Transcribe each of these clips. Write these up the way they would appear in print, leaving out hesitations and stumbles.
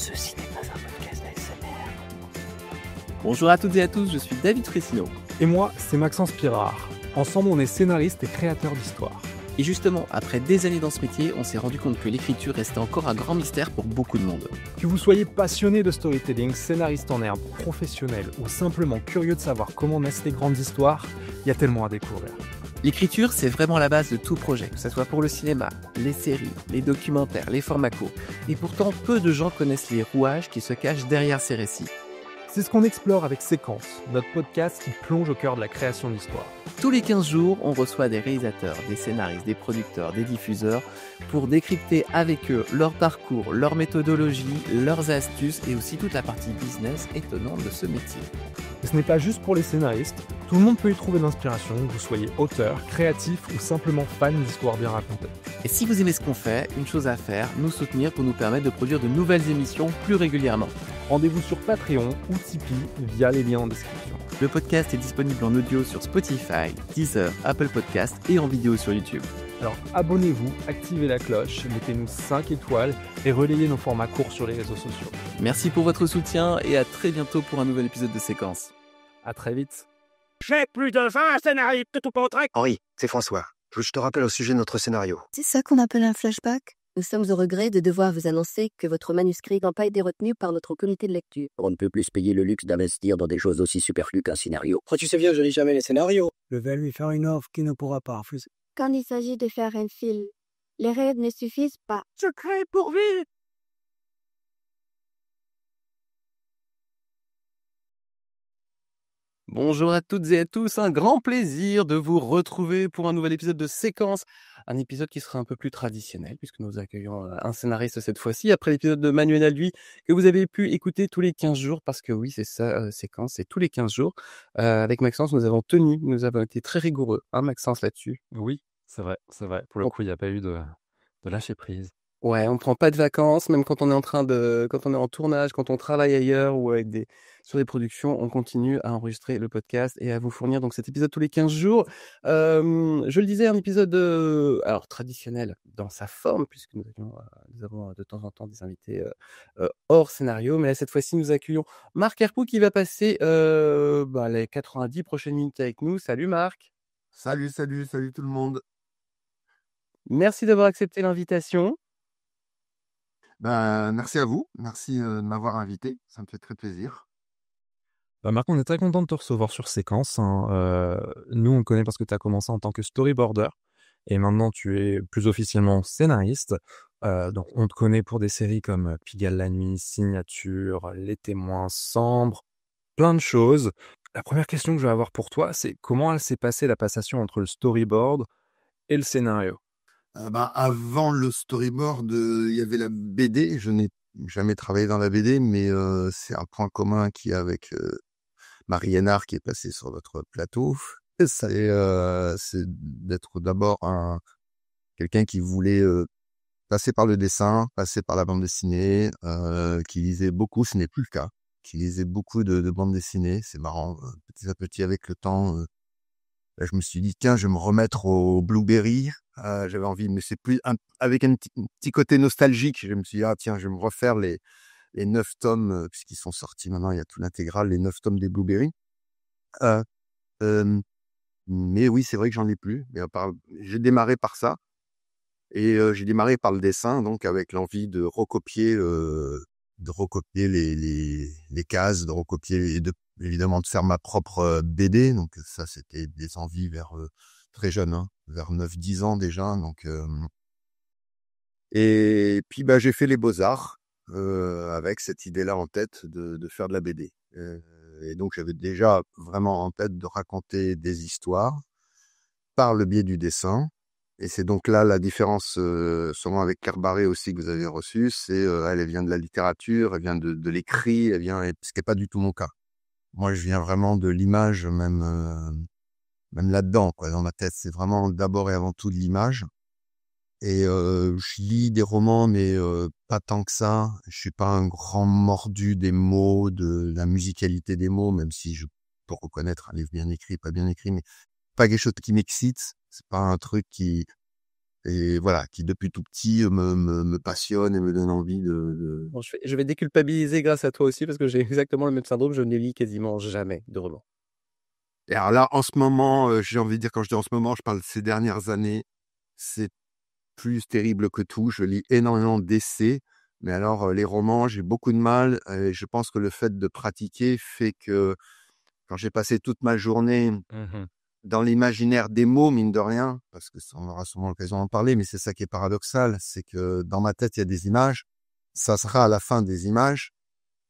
Ceci n'est pas un podcast ASMR. Bonjour à toutes et à tous, je suis David Frissino. Et moi, c'est Maxence Pirard. Ensemble, on est scénariste et créateur d'histoires. Et justement, après des années dans ce métier, on s'est rendu compte que l'écriture restait encore un grand mystère pour beaucoup de monde. Que vous soyez passionné de storytelling, scénariste en herbe, professionnel ou simplement curieux de savoir comment naissent les grandes histoires, il y a tellement à découvrir. L'écriture, c'est vraiment la base de tout projet, que ce soit pour le cinéma, les séries, les documentaires, les formats courts. Et pourtant, peu de gens connaissent les rouages qui se cachent derrière ces récits. C'est ce qu'on explore avec Séquence, notre podcast qui plonge au cœur de la création d'histoires. Tous les 15 jours, on reçoit des réalisateurs, des scénaristes, des producteurs, des diffuseurs pour décrypter avec eux leur parcours, leur méthodologie, leurs astuces et aussi toute la partie business étonnante de ce métier. Et ce n'est pas juste pour les scénaristes, tout le monde peut y trouver de l'inspiration, que vous soyez auteur, créatif ou simplement fan d'histoires bien racontées. Et si vous aimez ce qu'on fait, une chose à faire, nous soutenir pour nous permettre de produire de nouvelles émissions plus régulièrement. Rendez-vous sur Patreon ou Tipeee via les liens en description. Le podcast est disponible en audio sur Spotify, Deezer, Apple Podcast et en vidéo sur YouTube. Alors abonnez-vous, activez la cloche, mettez-nous 5 étoiles et relayez nos formats courts sur les réseaux sociaux. Merci pour votre soutien et à très bientôt pour un nouvel épisode de Séquence. À très vite. J'ai plus de 20 scénaristes que tout contract. Henri, c'est François. Je te rappelle au sujet de notre scénario. C'est ça qu'on appelle un flashback? Nous sommes au regret de devoir vous annoncer que votre manuscrit n'a pas été retenu par notre comité de lecture. On ne peut plus se payer le luxe d'investir dans des choses aussi superflues qu'un scénario. Oh, tu sais bien, je lis jamais les scénarios. Je vais lui faire une offre qu'il ne pourra pas refuser. Quand il s'agit de faire un film, les rêves ne suffisent pas. Je crée pour vivre. Bonjour à toutes et à tous, un grand plaisir de vous retrouver pour un nouvel épisode de Séquence. Un épisode qui sera un peu plus traditionnel puisque nous accueillons un scénariste cette fois-ci après l'épisode de Manuel Alduy que vous avez pu écouter tous les 15 jours parce que oui, c'est ça, Séquence, c'est tous les 15 jours. Avec Maxence, nous avons été très rigoureux, hein Maxence, là-dessus. Oui, c'est vrai. Pour le coup, il n'y a pas eu de lâcher prise. Ouais, on prend pas de vacances, même quand on est quand on est en tournage, quand on travaille ailleurs ou sur des productions, on continue à enregistrer le podcast et à vous fournir donc cet épisode tous les 15 jours. Je le disais, un épisode alors traditionnel dans sa forme puisque nous avons de temps en temps des invités hors scénario, mais là cette fois-ci nous accueillons Marc Herpoux qui va passer les 90 prochaines minutes avec nous. Salut Marc. Salut tout le monde. Merci d'avoir accepté l'invitation. Merci à vous. Merci de m'avoir invité. Ça me fait très plaisir. Marc, on est très content de te recevoir sur Séquence. Nous, on te connaît parce que tu as commencé en tant que storyboarder et maintenant tu es plus officiellement scénariste. Donc, on te connaît pour des séries comme Pigalle la nuit, Signature, Les Témoins, Sambre, plein de choses. La première question que je vais avoir pour toi, c'est comment elle s'est passée la passation entre le storyboard et le scénario? Avant le storyboard, il y avait la BD. Je n'ai jamais travaillé dans la BD, mais c'est un point commun qu'il y a avec Marie Hénard qui est passée sur votre plateau. C'est d'être d'abord quelqu'un qui voulait passer par le dessin, passer par la bande dessinée, qui lisait beaucoup, ce n'est plus le cas, qui lisait beaucoup de bandes dessinées. C'est marrant, petit à petit avec le temps. Là, je me suis dit, tiens, je vais me remettre au Blueberry. J'avais envie, mais c'est plus avec un petit côté nostalgique. Je me suis dit, tiens, je vais me refaire les 9 tomes, puisqu'ils sont sortis maintenant, il y a tout l'intégral, les 9 tomes des Blueberry. Mais oui, c'est vrai que j'en ai plus. Mais j'ai démarré par ça. Et j'ai démarré par le dessin, donc avec l'envie de recopier les cases, de recopier et évidemment de faire ma propre BD. Donc ça, c'était des envies vers très jeune, hein, vers 9-10 ans déjà. Donc, et puis j'ai fait les Beaux-Arts avec cette idée-là en tête de faire de la BD. Et donc j'avais déjà vraiment en tête de raconter des histoires par le biais du dessin. Et c'est donc là la différence, sûrement avec Claire Barré aussi que vous avez reçue, c'est elle vient de la littérature, elle vient de l'écrit, ce qui n'est pas du tout mon cas. Moi, je viens vraiment de l'image, même là-dedans, quoi. Dans ma tête, c'est vraiment d'abord et avant tout de l'image. Et je lis des romans, mais pas tant que ça. Je suis pas un grand mordu des mots, de la musicalité des mots, même si je peux reconnaître un livre bien écrit, pas bien écrit, mais pas quelque chose qui m'excite. C'est pas un truc qui et voilà, qui depuis tout petit me passionne et me donne envie de... Bon, je vais déculpabiliser grâce à toi aussi parce que j'ai exactement le même syndrome. Je ne lis quasiment jamais de romans. Et alors là, en ce moment, j'ai envie de dire, quand je dis en ce moment, je parle de ces dernières années, c'est plus terrible que tout. Je lis énormément d'essais, mais alors les romans, j'ai beaucoup de mal. Et je pense que le fait de pratiquer fait que quand j'ai passé toute ma journée dans l'imaginaire des mots, mine de rien, parce que on aura sûrement l'occasion d'en parler, mais c'est ça qui est paradoxal, c'est que dans ma tête, il y a des images, ça sera à la fin des images,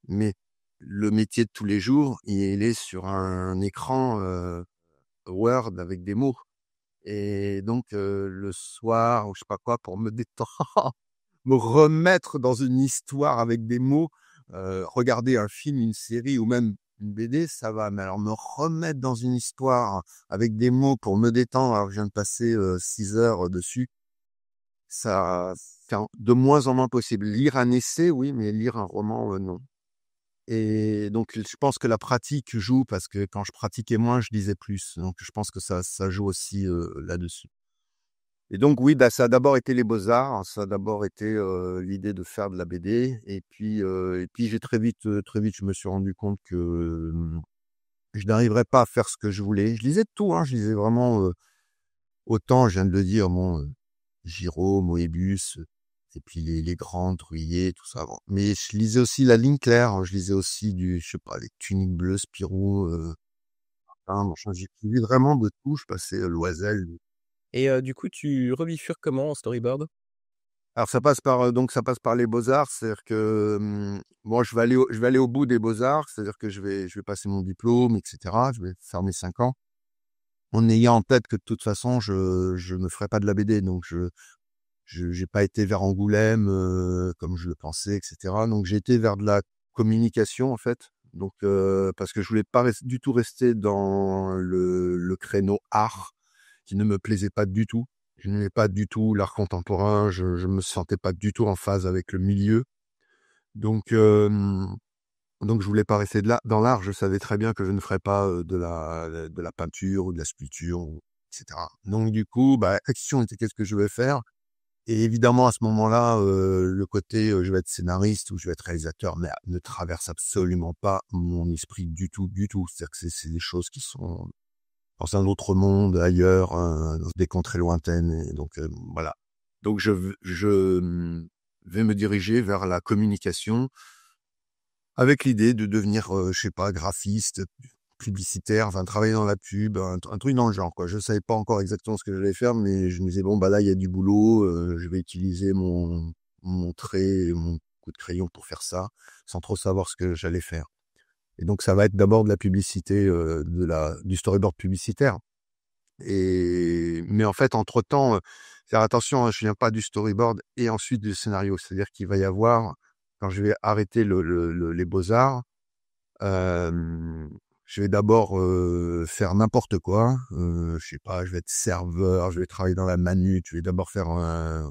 mais le métier de tous les jours, il est sur un écran Word avec des mots. Et donc, le soir, ou je sais pas quoi, pour me détendre, me remettre dans une histoire avec des mots, regarder un film, une série ou même une BD, ça va. Mais alors me remettre dans une histoire avec des mots pour me détendre, alors que je viens de passer 6 heures dessus, ça c'est de moins en moins possible. Lire un essai, oui, mais lire un roman, non. Et donc, je pense que la pratique joue parce que quand je pratiquais moins, je lisais plus. Donc, je pense que ça joue aussi là-dessus. Et donc, oui, bah, ça a d'abord été les beaux-arts. Ça a d'abord été l'idée de faire de la BD. Et puis j'ai très vite, je me suis rendu compte que je n'arriverais pas à faire ce que je voulais. Je lisais de tout, hein. Je lisais vraiment autant, je viens de le dire, Giraud, Moebius, et puis les grands, Druillet, tout ça. Bon. Mais je lisais aussi la ligne claire, je lisais aussi je sais pas, les Tuniques bleues, Spirou, machin. J'ai lu vraiment de tout, je passais Loisel. Et du coup, tu rebifurques comment en storyboard? Alors ça passe par ça passe par les beaux-arts, c'est-à-dire que moi je vais aller au bout des beaux-arts, c'est-à-dire que je vais passer mon diplôme, etc. Je vais faire mes 5 ans, en ayant en tête que de toute façon je ne ferai pas de la BD, donc je j'ai pas été vers Angoulême comme je le pensais, etc. Donc j'ai été vers de la communication en fait. Donc parce que je voulais pas du tout rester dans le créneau art qui ne me plaisait pas du tout. Je n'aimais pas du tout l'art contemporain. Je me sentais pas du tout en phase avec le milieu. Donc je voulais pas rester dans l'art. Je savais très bien que je ne ferais pas de la peinture ou de la sculpture, etc. Donc du coup, la question était qu'est-ce que je vais faire? Et évidemment, à ce moment-là, le côté je vais être scénariste ou je vais être réalisateur ne traverse absolument pas mon esprit du tout, du tout. C'est-à-dire que c'est des choses qui sont dans un autre monde, ailleurs, dans des contrées lointaines. Et donc voilà. Donc je vais me diriger vers la communication avec l'idée de devenir, je sais pas, graphiste, publicitaire, enfin travailler dans la pub, un truc dans le genre, quoi. Je savais pas encore exactement ce que j'allais faire, mais je me disais bon là il y a du boulot, je vais utiliser mon trait et mon coup de crayon pour faire ça, sans trop savoir ce que j'allais faire. Et donc ça va être d'abord de la publicité, du storyboard publicitaire. Mais en fait entre-temps, faire attention, hein, je viens pas du storyboard et ensuite du scénario. C'est-à-dire qu'il va y avoir, quand je vais arrêter les beaux-arts, je vais d'abord faire n'importe quoi. Je sais pas, je vais être serveur, je vais travailler dans la manute, je vais d'abord faire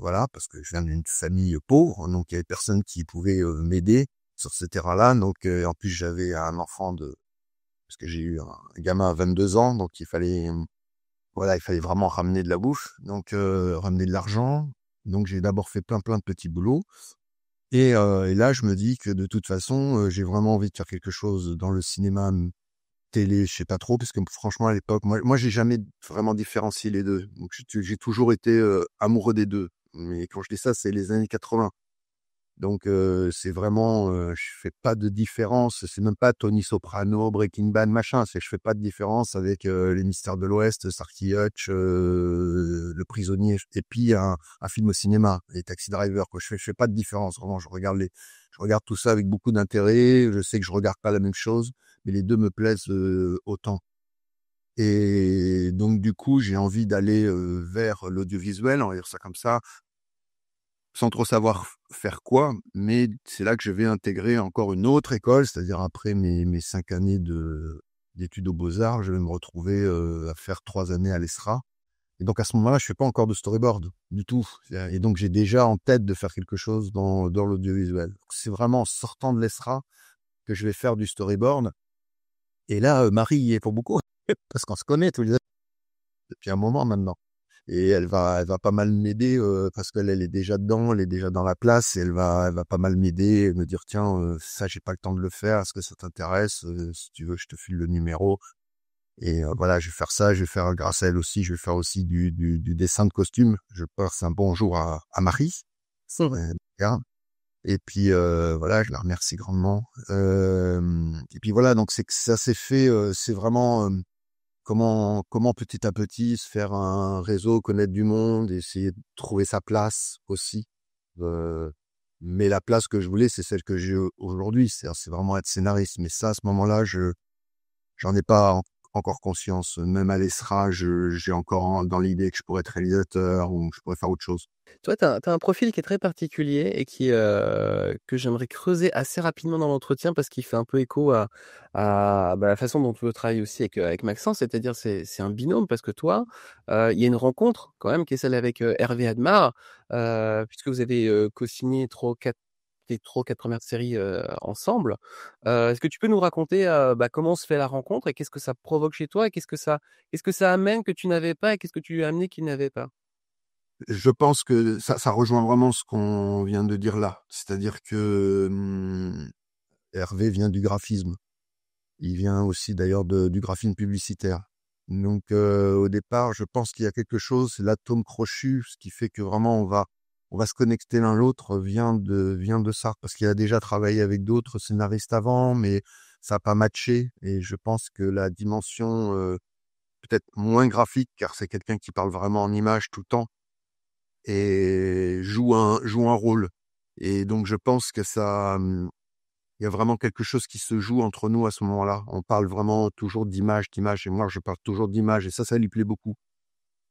voilà, parce que je viens d'une famille pauvre, donc il y avait personne qui pouvait m'aider sur ce terrain-là. Donc en plus j'avais un enfant parce que j'ai eu un gamin à 22 ans, donc il fallait vraiment ramener de la bouffe, donc ramener de l'argent. Donc j'ai d'abord fait plein de petits boulots. Et là, je me dis que de toute façon, j'ai vraiment envie de faire quelque chose dans le cinéma, télé, je sais pas trop, parce que franchement, à l'époque, moi, j'ai jamais vraiment différencié les deux. Donc, j'ai toujours été amoureux des deux. Mais quand je dis ça, c'est les années 80. Donc, c'est vraiment, je fais pas de différence. C'est même pas Tony Soprano, Breaking Bad, machin. Je fais pas de différence avec les Mystères de l'Ouest, Starkey Hutch, Le Prisonnier, et puis un film au cinéma, les Taxi Driver, quoi. Je fais pas de différence. Vraiment, je regarde tout ça avec beaucoup d'intérêt. Je sais que je regarde pas la même chose, mais les deux me plaisent autant. Et donc, du coup, j'ai envie d'aller vers l'audiovisuel, on va dire ça comme ça, sans trop savoir faire quoi, mais c'est là que je vais intégrer encore une autre école, c'est-à-dire après mes 5 années d'études aux Beaux-Arts, je vais me retrouver à faire 3 années à l'ESRA. Et donc à ce moment-là, je fais pas encore de storyboard du tout. Et donc j'ai déjà en tête de faire quelque chose dans l'audiovisuel. C'est vraiment en sortant de l'ESRA que je vais faire du storyboard. Et là, Marie y est pour beaucoup, parce qu'on se connaît tous les deux depuis un moment maintenant. et elle va pas mal m'aider parce qu'elle est déjà dedans, elle est déjà dans la place, et elle va pas mal m'aider et me dire tiens ça j'ai pas le temps de le faire, est-ce que ça t'intéresse, si tu veux je te file le numéro. Et voilà, je vais faire ça, je vais faire grâce à elle aussi, je vais faire aussi du dessin de costume. Je passe un bonjour à Marie. C'est vrai. Bien. Et puis voilà, je la remercie grandement. Et puis voilà, donc c'est que ça s'est fait, c'est vraiment comment petit à petit se faire un réseau, connaître du monde, essayer de trouver sa place aussi. Mais la place que je voulais, c'est celle que j'ai aujourd'hui, c'est vraiment être scénariste. Mais ça, à ce moment-là, j'en ai pas encore conscience. Même à l'ESRA, j'ai encore dans l'idée que je pourrais être réalisateur ou je pourrais faire autre chose. Toi, tu as un profil qui est très particulier et que j'aimerais creuser assez rapidement dans l'entretien parce qu'il fait un peu écho à la façon dont tu travailles aussi avec Maxence. C'est-à-dire, c'est un binôme parce que toi, il y a une rencontre quand même qui est celle avec Hervé Admar, puisque vous avez co-signé les 3 ou 4 premières séries ensemble. Est-ce que tu peux nous raconter comment se fait la rencontre et qu'est-ce que ça provoque chez toi et qu'est-ce que ça amène que tu n'avais pas et qu'est-ce que tu lui as amené qu'il n'avait pas? Je pense que ça rejoint vraiment ce qu'on vient de dire là. C'est-à-dire que Hervé vient du graphisme. Il vient aussi d'ailleurs du graphisme publicitaire. Donc au départ, je pense qu'il y a quelque chose, c'est l'atome crochu, ce qui fait que vraiment on va se connecter l'un l'autre vient de ça. Parce qu'il a déjà travaillé avec d'autres scénaristes avant, mais ça n'a pas matché. Et je pense que la dimension peut-être moins graphique, car c'est quelqu'un qui parle vraiment en images tout le temps, et joue un rôle. Et donc je pense que ça, il y a vraiment quelque chose qui se joue entre nous à ce moment-là. On parle vraiment toujours d'image, et moi je parle toujours d'image, et ça lui plaît beaucoup.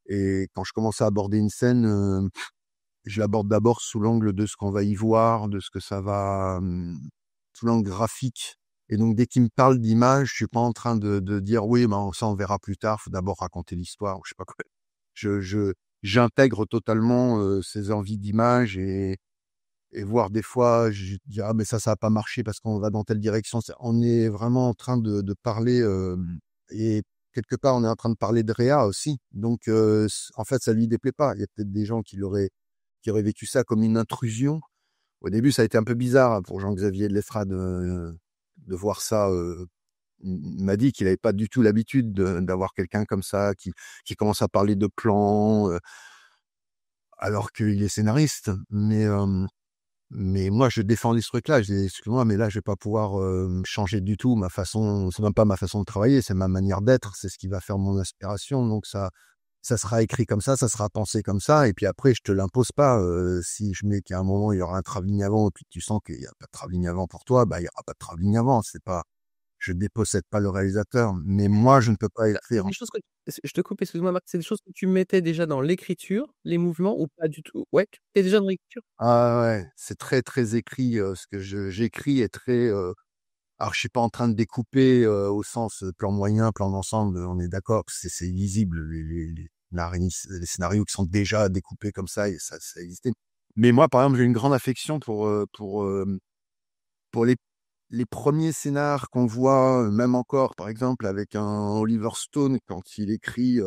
Et quand je commence à aborder une scène, je l'aborde d'abord sous l'angle de ce qu'on va y voir, de ce que ça va, sous l'angle graphique. Et donc dès qu'il me parle d'image, je suis pas en train de dire oui, ben ça on verra plus tard. Faut d'abord raconter l'histoire, ou je sais pas quoi. J'intègre totalement ces envies d'image, et voir des fois, je dis ah mais ça a pas marché parce qu'on va dans telle direction. On est vraiment en train de parler et quelque part on est en train de parler de réa aussi. Donc en fait ça lui déplaît pas. Il y a peut-être des gens qui auraient vécu ça comme une intrusion. Au début ça a été un peu bizarre pour Jean-Xavier de l'Estrade de voir ça. Il m'a dit qu'il avait pas du tout l'habitude d'avoir quelqu'un comme ça qui commence à parler de plans alors qu'il est scénariste. Mais moi, je défendais ce truc-là. Je dis, excuse-moi, mais là, je vais pas pouvoir changer du tout ma façon. C'est même pas ma façon de travailler, c'est ma manière d'être. C'est ce qui va faire mon inspiration. Donc ça sera écrit comme ça sera pensé comme ça. Et puis après, je te l'impose pas. Si je mets qu'à un moment il y aura un travelling avant, et puis tu sens qu'il y a pas de travelling avant pour toi, bah il y aura pas de travelling avant. C'est pas, je dépossède pas le réalisateur, mais moi, je ne peux pas écrire. Des choses que je te coupe, excuse-moi Marc, c'est des choses que tu mettais déjà dans l'écriture, les mouvements ou pas du tout? Ouais, tu étais déjà dans l'écriture? Ah ouais, c'est très, très écrit, ce que j'écris est très, alors je suis pas en train de découper, au sens, plan moyen, plan d'ensemble, on est d'accord, c'est lisible, les scénarios qui sont déjà découpés comme ça, et ça existait. Mais moi, par exemple, j'ai une grande affection pour les premiers scénars qu'on voit, même encore, par exemple, avec un Oliver Stone, quand il écrit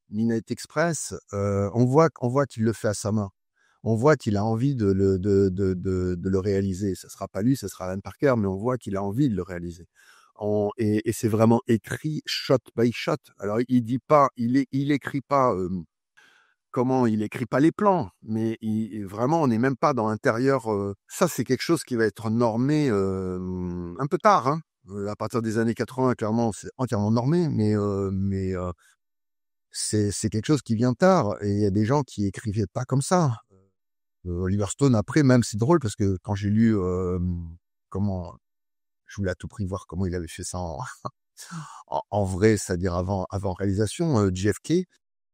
Midnight Express, on voit qu'il le fait à sa main. On voit qu'il a envie de le réaliser. Ça sera pas lui, ça sera Alan Parker, mais on voit qu'il a envie de le réaliser. Et c'est vraiment écrit shot by shot. Alors il dit pas, il écrit pas. Il écrit pas les plans, mais vraiment, on n'est même pas dans l'intérieur. Ça, c'est quelque chose qui va être normé un peu tard. Hein. À partir des années 80, clairement, c'est entièrement normé, mais c'est quelque chose qui vient tard. Et il y a des gens qui écrivaient pas comme ça. Oliver Stone, après, même, c'est drôle parce que quand j'ai lu comment, je voulais à tout prix voir comment il avait fait ça en vrai, c'est-à-dire avant réalisation, JFK.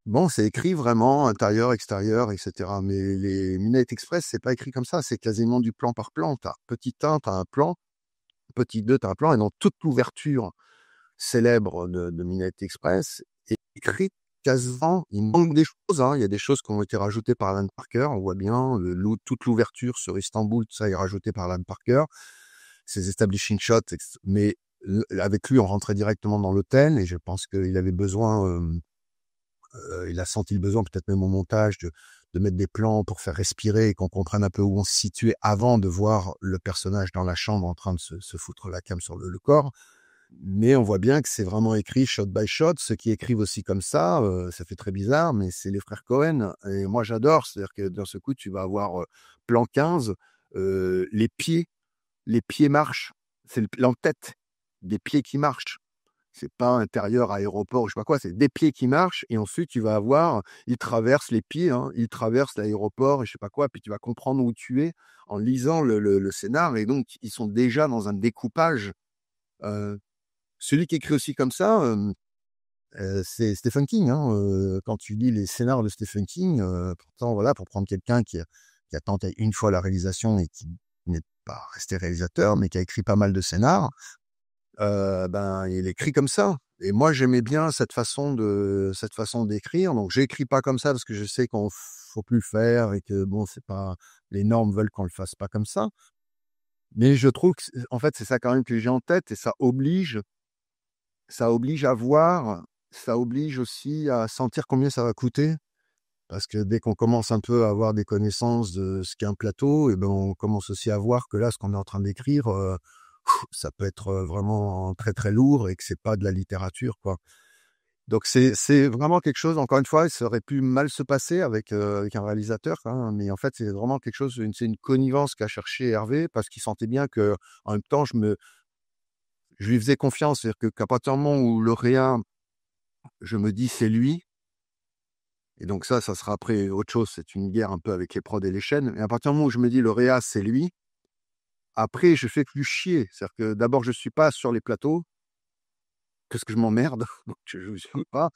Bon, c'est écrit vraiment intérieur, extérieur, etc. Mais les Midnight Express, c'est pas écrit comme ça. C'est quasiment du plan par plan. T'as petit 1, t'as un plan. Petit 2, t'as un plan. Et dans toute l'ouverture célèbre de Midnight Express, est écrite quasiment. Il manque des choses. Hein. Il y a des choses qui ont été rajoutées par Alan Parker. On voit bien toute l'ouverture sur Istanbul, tout ça est rajouté par Alan Parker. Ces establishing shots. Mais avec lui, on rentrait directement dans l'hôtel. Et je pense qu'il avait besoin... Il a senti le besoin, peut-être même au montage, de mettre des plans pour faire respirer et qu'on comprenne un peu où on se situait avant de voir le personnage dans la chambre en train de se foutre la cam sur le corps. Mais on voit bien que c'est vraiment écrit shot by shot. Ceux qui écrivent aussi comme ça fait très bizarre, mais c'est les frères Cohen. Et moi, j'adore. C'est-à-dire que d'un seul coup, tu vas avoir plan 15, les pieds marchent. C'est le plan tête, des pieds qui marchent. C'est pas intérieur, aéroport, je sais pas quoi, c'est des pieds qui marchent. Et ensuite, tu vas avoir, ils traversent les pieds, ils traversent l'aéroport et je sais pas quoi. Puis tu vas comprendre où tu es en lisant le scénar. Et donc, ils sont déjà dans un découpage. Celui qui écrit aussi comme ça, c'est Stephen King. Quand tu lis les scénars de Stephen King, pourtant, voilà, pour prendre quelqu'un qui a tenté une fois la réalisation et qui n'est pas resté réalisateur, mais qui a écrit pas mal de scénars, il écrit comme ça. Et moi, j'aimais bien cette façon d'écrire. Donc, j'écris pas comme ça parce que je sais qu'on faut plus le faire et que bon, c'est pas, les normes veulent qu'on le fasse pas comme ça. Mais je trouve que, en fait, c'est ça quand même que j'ai en tête et ça oblige à voir, ça oblige aussi à sentir combien ça va coûter. Parce que dès qu'on commence un peu à avoir des connaissances de ce qu'est un plateau, et ben on commence aussi à voir que là, ce qu'on est en train d'écrire, ça peut être vraiment très très lourd et que c'est pas de la littérature, quoi. Donc c'est vraiment quelque chose. Encore une fois, ça aurait pu mal se passer avec un réalisateur, mais en fait c'est vraiment quelque chose. C'est une connivence qu'a cherché Hervé parce qu'il sentait bien que en même temps je lui faisais confiance, c'est-à-dire qu'à partir du moment où lauréat, je me dis c'est lui. Et donc ça sera après autre chose. C'est une guerre un peu avec les prods et les chaînes. Mais à partir du moment où je me dis lauréat c'est lui. Après, je fais plus chier. C'est-à-dire que d'abord, je suis pas sur les plateaux, parce que je m'emmerde, donc je suis pas.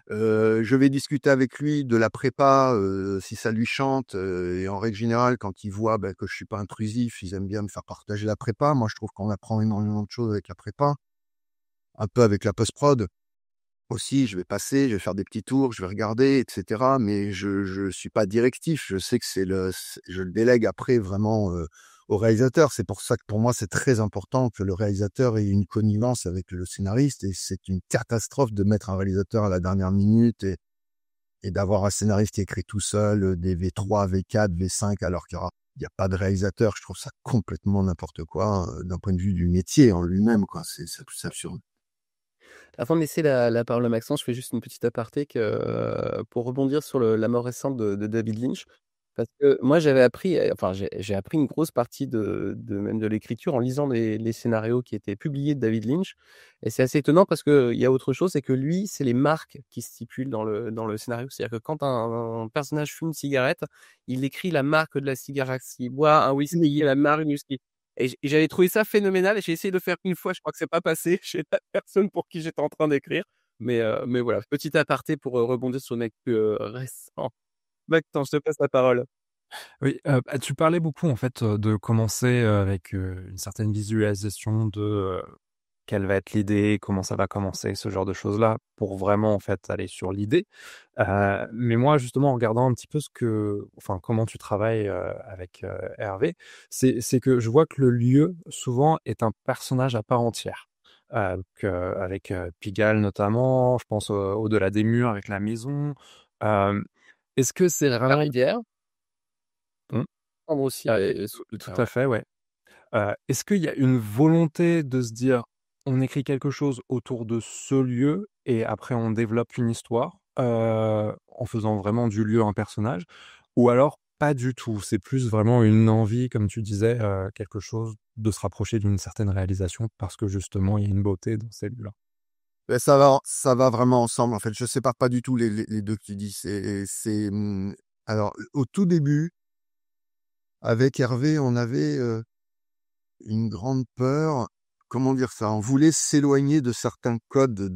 Je vais discuter avec lui de la prépa, si ça lui chante. Et en règle générale, quand ils voient que je suis pas intrusif, ils aiment bien me faire partager la prépa. Moi, je trouve qu'on apprend énormément de choses avec la prépa, un peu avec la post-prod aussi. Je vais passer, je vais faire des petits tours, je vais regarder, etc. Mais je suis pas directif. Je sais que je le délègue après vraiment au réalisateur. C'est pour ça que pour moi, c'est très important que le réalisateur ait une connivence avec le scénariste. Et c'est une catastrophe de mettre un réalisateur à la dernière minute et d'avoir un scénariste qui écrit tout seul des V3, V4, V5, alors qu'il n'y a pas de réalisateur. Je trouve ça complètement n'importe quoi d'un point de vue du métier en lui-même, quoi. C'est absurde. Avant de laisser la parole à Maxence, je fais juste une petite aparté pour rebondir sur la mort récente de David Lynch. Parce que moi, j'avais appris, enfin, j'ai appris une grosse partie même de l'écriture en lisant les scénarios qui étaient publiés de David Lynch. Et c'est assez étonnant parce qu'il y a autre chose, c'est que lui, c'est les marques qui stipulent dans le scénario. C'est-à-dire que quand un personnage fume une cigarette, il écrit la marque de la cigarette. S'il boit un whisky, la marque du whisky. Et j'avais trouvé ça phénoménal et j'ai essayé de le faire une fois, je crois que c'est pas passé chez la personne pour qui j'étais en train d'écrire. Mais voilà, petit aparté pour rebondir sur le mec récent. Maxence, je te passe la parole. Oui, tu parlais beaucoup en fait, de commencer, avec, une certaine visualisation de, quelle va être l'idée, comment ça va commencer, ce genre de choses-là, pour vraiment en fait aller sur l'idée. Mais moi justement en regardant un petit peu comment tu travailles, avec, Hervé, c'est que je vois que le lieu souvent est un personnage à part entière. Donc, avec, Pigalle notamment, je pense au-delà des murs avec la maison. Hem, est-ce que c'est La vraiment rivière. mmh? Prendre aussi Tout à fait, ouais. Est-ce qu'il y a une volonté de se dire: «On écrit quelque chose autour de ce lieu et après on développe une histoire», en faisant vraiment du lieu un personnage? Ou alors pas du tout? C'est plus vraiment une envie, comme tu disais, quelque chose de se rapprocher d'une certaine réalisation parce que justement il y a une beauté dans ces lieux-là? Ça va vraiment ensemble. En fait, je sépare pas du tout les 2 que tu dis. Alors, au tout début, avec Hervé, on avait une grande peur. Comment dire ça? On voulait s'éloigner de certains codes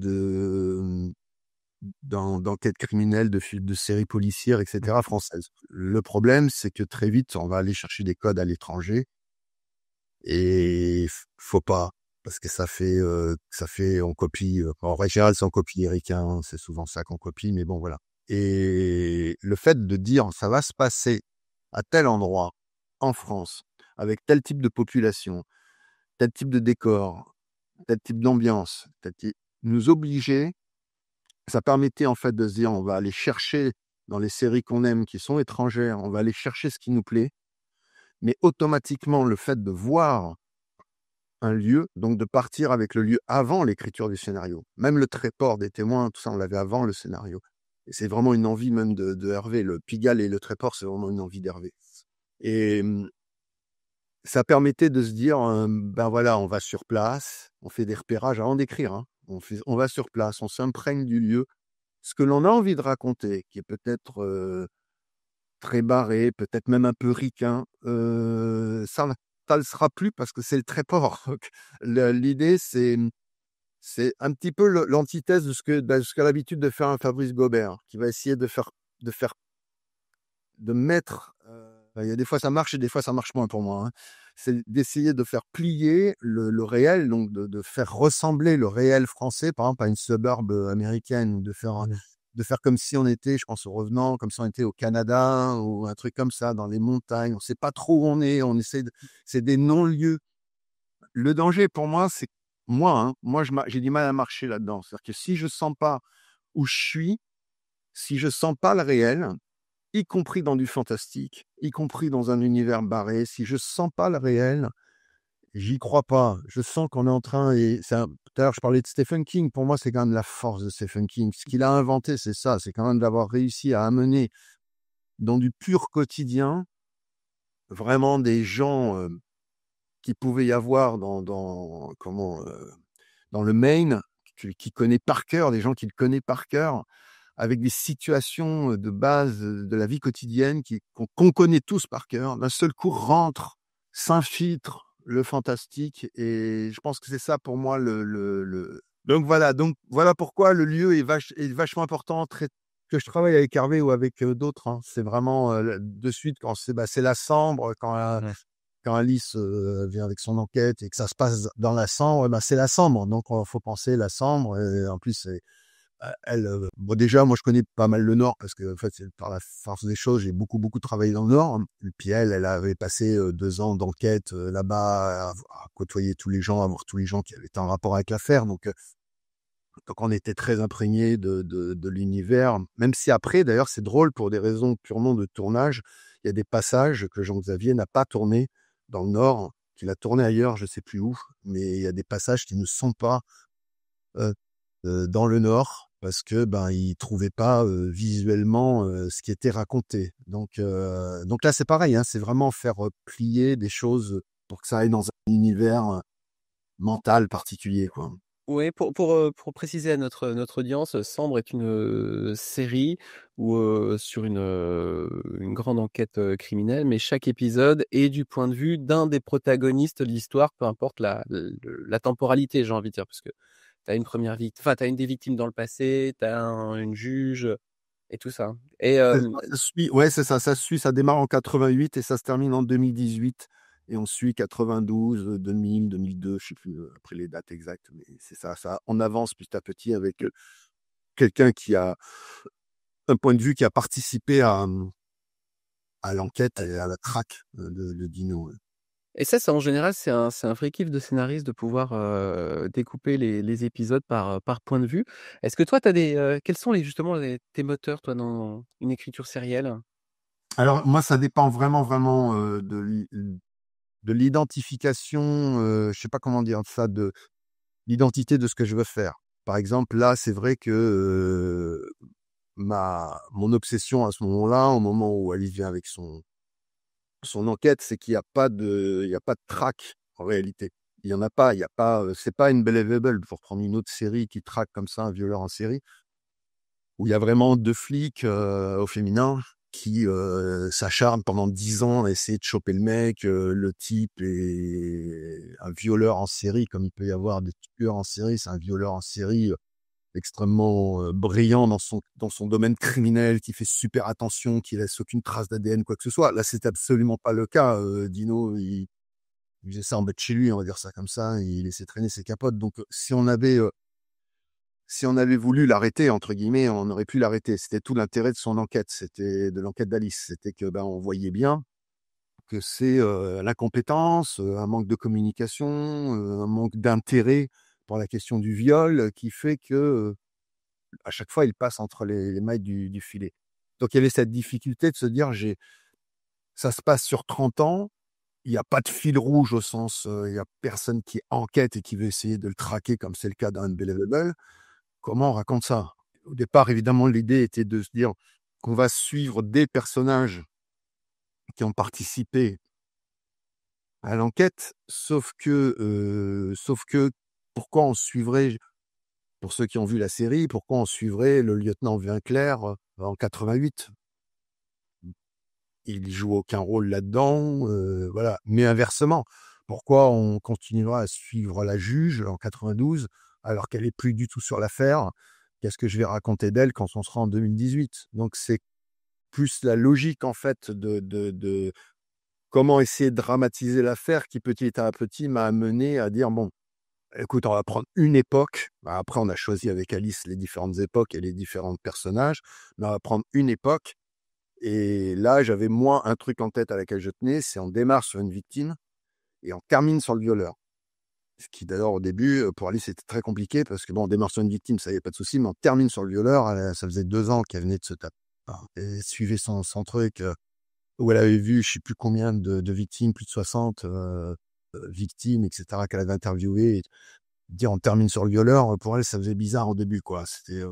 d'enquête criminelle, de séries policières, etc., françaises. Le problème, c'est que très vite, on va aller chercher des codes à l'étranger et faut pas. Parce que ça fait, on copie, en règle générale, c'est on copie les ricains, c'est souvent ça qu'on copie, mais bon, voilà. Et le fait de dire, ça va se passer à tel endroit, en France, avec tel type de population, tel type de décor, tel type d'ambiance, nous obliger Ça permettait en fait de se dire, on va aller chercher dans les séries qu'on aime, qui sont étrangères, on va aller chercher ce qui nous plaît, mais automatiquement, le fait de voir un lieu, donc de partir avec le lieu avant l'écriture du scénario. Même le tréport des témoins, tout ça, on l'avait avant le scénario. Et c'est vraiment une envie même de Hervé. Le Pigalle et le tréport, c'est vraiment une envie d'Hervé. Et ça permettait de se dire, ben voilà, on va sur place, on fait des repérages avant d'écrire, hein. On va sur place, on s'imprègne du lieu. Ce que l'on a envie de raconter, qui est peut-être très barré, peut-être même un peu ricain, ça le sera plus parce que c'est le tréport. Donc, l'idée, c'est un petit peu l'antithèse de ce qu'a l'habitude de faire un Fabrice Gobert, qui va essayer de mettre. Il y a des fois ça marche et des fois ça marche moins pour moi, hein. C'est d'essayer de faire plier le réel, donc de faire ressembler le réel français, par exemple, à une suburb américaine, de faire comme si on était, je pense aux Revenants, comme si on était au Canada ou un truc comme ça, dans les montagnes. On ne sait pas trop où on est. C'est des non-lieux. Le danger pour moi, c'est moi, hein, j'ai du mal à marcher là-dedans. C'est-à-dire que si je sens pas où je suis, si je sens pas le réel, y compris dans du fantastique, y compris dans un univers barré, si je sens pas le réel, j'y crois pas. Je sens qu'on est en train, tout à l'heure je parlais de Stephen King, pour moi c'est quand même la force de Stephen King. Ce qu'il a inventé, c'est ça, c'est quand même d'avoir réussi à amener dans du pur quotidien, vraiment des gens qui pouvaient y avoir dans le Maine, qui connaît par cœur, des gens qu'il connaît par cœur, avec des situations de base de la vie quotidienne qu'on connaît tous par cœur. D'un seul coup rentre, s'infiltre le fantastique, et je pense que c'est ça pour moi donc voilà pourquoi le lieu est vachement important, que je travaille avec Hervé ou avec d'autres, hein. C'est vraiment de suite quand c'est la Sambre, quand Alice vient avec son enquête et que ça se passe dans la Sambre, c'est la Sambre. Donc, il faut penser la Sambre. Et en plus, bon, déjà, moi, je connais pas mal le Nord parce que, en fait, par la force des choses, j'ai beaucoup, beaucoup travaillé dans le Nord. Et puis, elle avait passé 2 ans d'enquête là-bas, à côtoyer tous les gens, à voir tous les gens qui avaient un rapport avec l'affaire. Donc, on était très imprégné de l'univers. Même si après, d'ailleurs, c'est drôle pour des raisons purement de tournage. Il y a des passages que Jean-Xavier n'a pas tourné dans le Nord, qu'il a tourné ailleurs, je sais plus où, mais il y a des passages qui ne sont pas dans le Nord parce que il trouvait pas visuellement ce qui était raconté. Donc là c'est pareil, hein, c'est vraiment faire plier des choses pour que ça aille dans un univers mental particulier, quoi. Oui, pour préciser à notre audience, Sambre est une série où, sur une grande enquête criminelle, mais chaque épisode est du point de vue d'un des protagonistes de l'histoire, peu importe la temporalité, j'ai envie de dire, parce que tu as une première victime, enfin, tu as une des victimes dans le passé, tu as une juge et tout ça. Et Ça suit, ouais, c'est ça, ça démarre en 88 et ça se termine en 2018. Et on suit 92, 2000, 2002, je sais plus après les dates exactes, mais c'est ça, on avance petit à petit avec quelqu'un qui a un point de vue, qui a participé à l'enquête et à la traque de Dino. Et ça en général, c'est un vrai kiff de scénariste de pouvoir découper les épisodes par point de vue. Est-ce que toi, tu as quels sont justement tes moteurs, toi, dans une écriture sérielle? Alors moi, ça dépend vraiment, vraiment de l'identification, je sais pas comment dire ça, de l'identité de ce que je veux faire. Par exemple, là, c'est vrai que mon obsession à ce moment-là, au moment où Alice vient avec son enquête, c'est qu'il n'y a pas il y a pas de traque en réalité. Il y en a pas, c'est pas une Believable pour prendre une autre série qui traque comme ça un violeur en série, où il y a vraiment 2 flics au féminin qui s'acharnent pendant 10 ans à essayer de choper le mec. Le type est un violeur en série, comme il peut y avoir des tueurs en série. C'est un violeur en série extrêmement brillant dans son domaine criminel, qui fait super attention, qui laisse aucune trace d'ADN, quoi que ce soit. Là, c'est absolument pas le cas. Dino, il faisait ça en bas de chez lui, on va dire ça comme ça. Il laissait traîner ses capotes. Donc, si on avait voulu l'arrêter, entre guillemets, on aurait pu l'arrêter. C'était tout l'intérêt de son enquête. C'était de l'enquête d'Alice. C'était que, on voyait bien que c'est l'incompétence, un manque de communication, un manque d'intérêt pour la question du viol qui fait que à chaque fois, il passe entre les mailles du filet. Donc il y avait cette difficulté de se dire, ça se passe sur 30 ans, il y a pas de fil rouge au sens, il y a personne qui enquête et qui veut essayer de le traquer comme c'est le cas dans Unbelievable. Comment on raconte ça? Au départ, évidemment, l'idée était de se dire qu'on va suivre des personnages qui ont participé à l'enquête, sauf que pourquoi on suivrait, pour ceux qui ont vu la série, pourquoi on suivrait le lieutenant Winkler en 88? Il joue aucun rôle là-dedans, voilà. Mais inversement, pourquoi on continuera à suivre la juge en 92 alors qu'elle est plus du tout sur l'affaire? Qu'est-ce que je vais raconter d'elle quand on sera en 2018? Donc c'est plus la logique en fait de comment essayer de dramatiser l'affaire qui petit à petit m'a amené à dire bon, écoute, on va prendre une époque. Bah, après, on a choisi avec Alice les différentes époques et les différents personnages, mais on va prendre une époque. Et là, j'avais moi un truc en tête à laquelle je tenais, c'est on démarre sur une victime et on termine sur le violeur. Ce qui d'ailleurs au début, pour Alice, c'était très compliqué parce que bon, on démarre sur une victime, ça y est, pas de souci, mais on termine sur le violeur. Ça faisait 2 ans qu'elle venait de se taper. Elle suivait son truc, où elle avait vu, je sais plus combien de victimes, plus de 60 victimes, etc., qu'elle avait interviewées. Et dire on termine sur le violeur, pour elle, ça faisait bizarre au début, quoi. C'était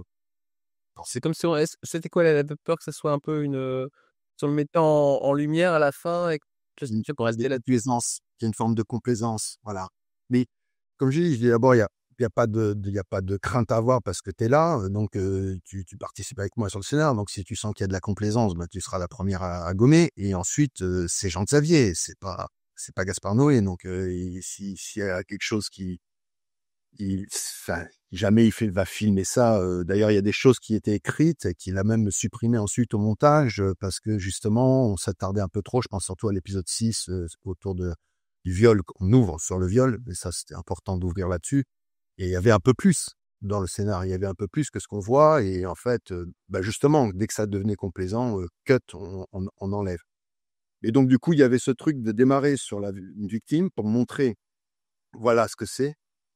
C'est comme si c'était quoi? Elle avait peur que ça soit un peu si on le mettait en lumière à la fin et que une qu'on restait là. complaisance, qu'il y a une forme de complaisance, voilà. Mais comme je dis d'abord, il y a pas de crainte à avoir parce que tu es là, donc tu participes avec moi sur le scénar, donc si tu sens qu'il y a de la complaisance, bah, tu seras la première à gommer. Et ensuite, c'est Jean Xavier, c'est pas Gaspard Noé, donc s'il y a quelque chose enfin, jamais va filmer ça. D'ailleurs, il y a des choses qui étaient écrites et qu'il a même supprimées ensuite au montage parce que justement, on s'attardait un peu trop. Je pense surtout à l'épisode 6 autour du viol. On ouvre sur le viol, mais ça, c'était important d'ouvrir là-dessus. Et il y avait un peu plus dans le scénario. Il y avait un peu plus que ce qu'on voit. Et en fait, bah justement, dès que ça devenait complaisant, cut, on enlève. Et donc, du coup, il y avait ce truc de démarrer sur une victime pour montrer voilà ce que c'est.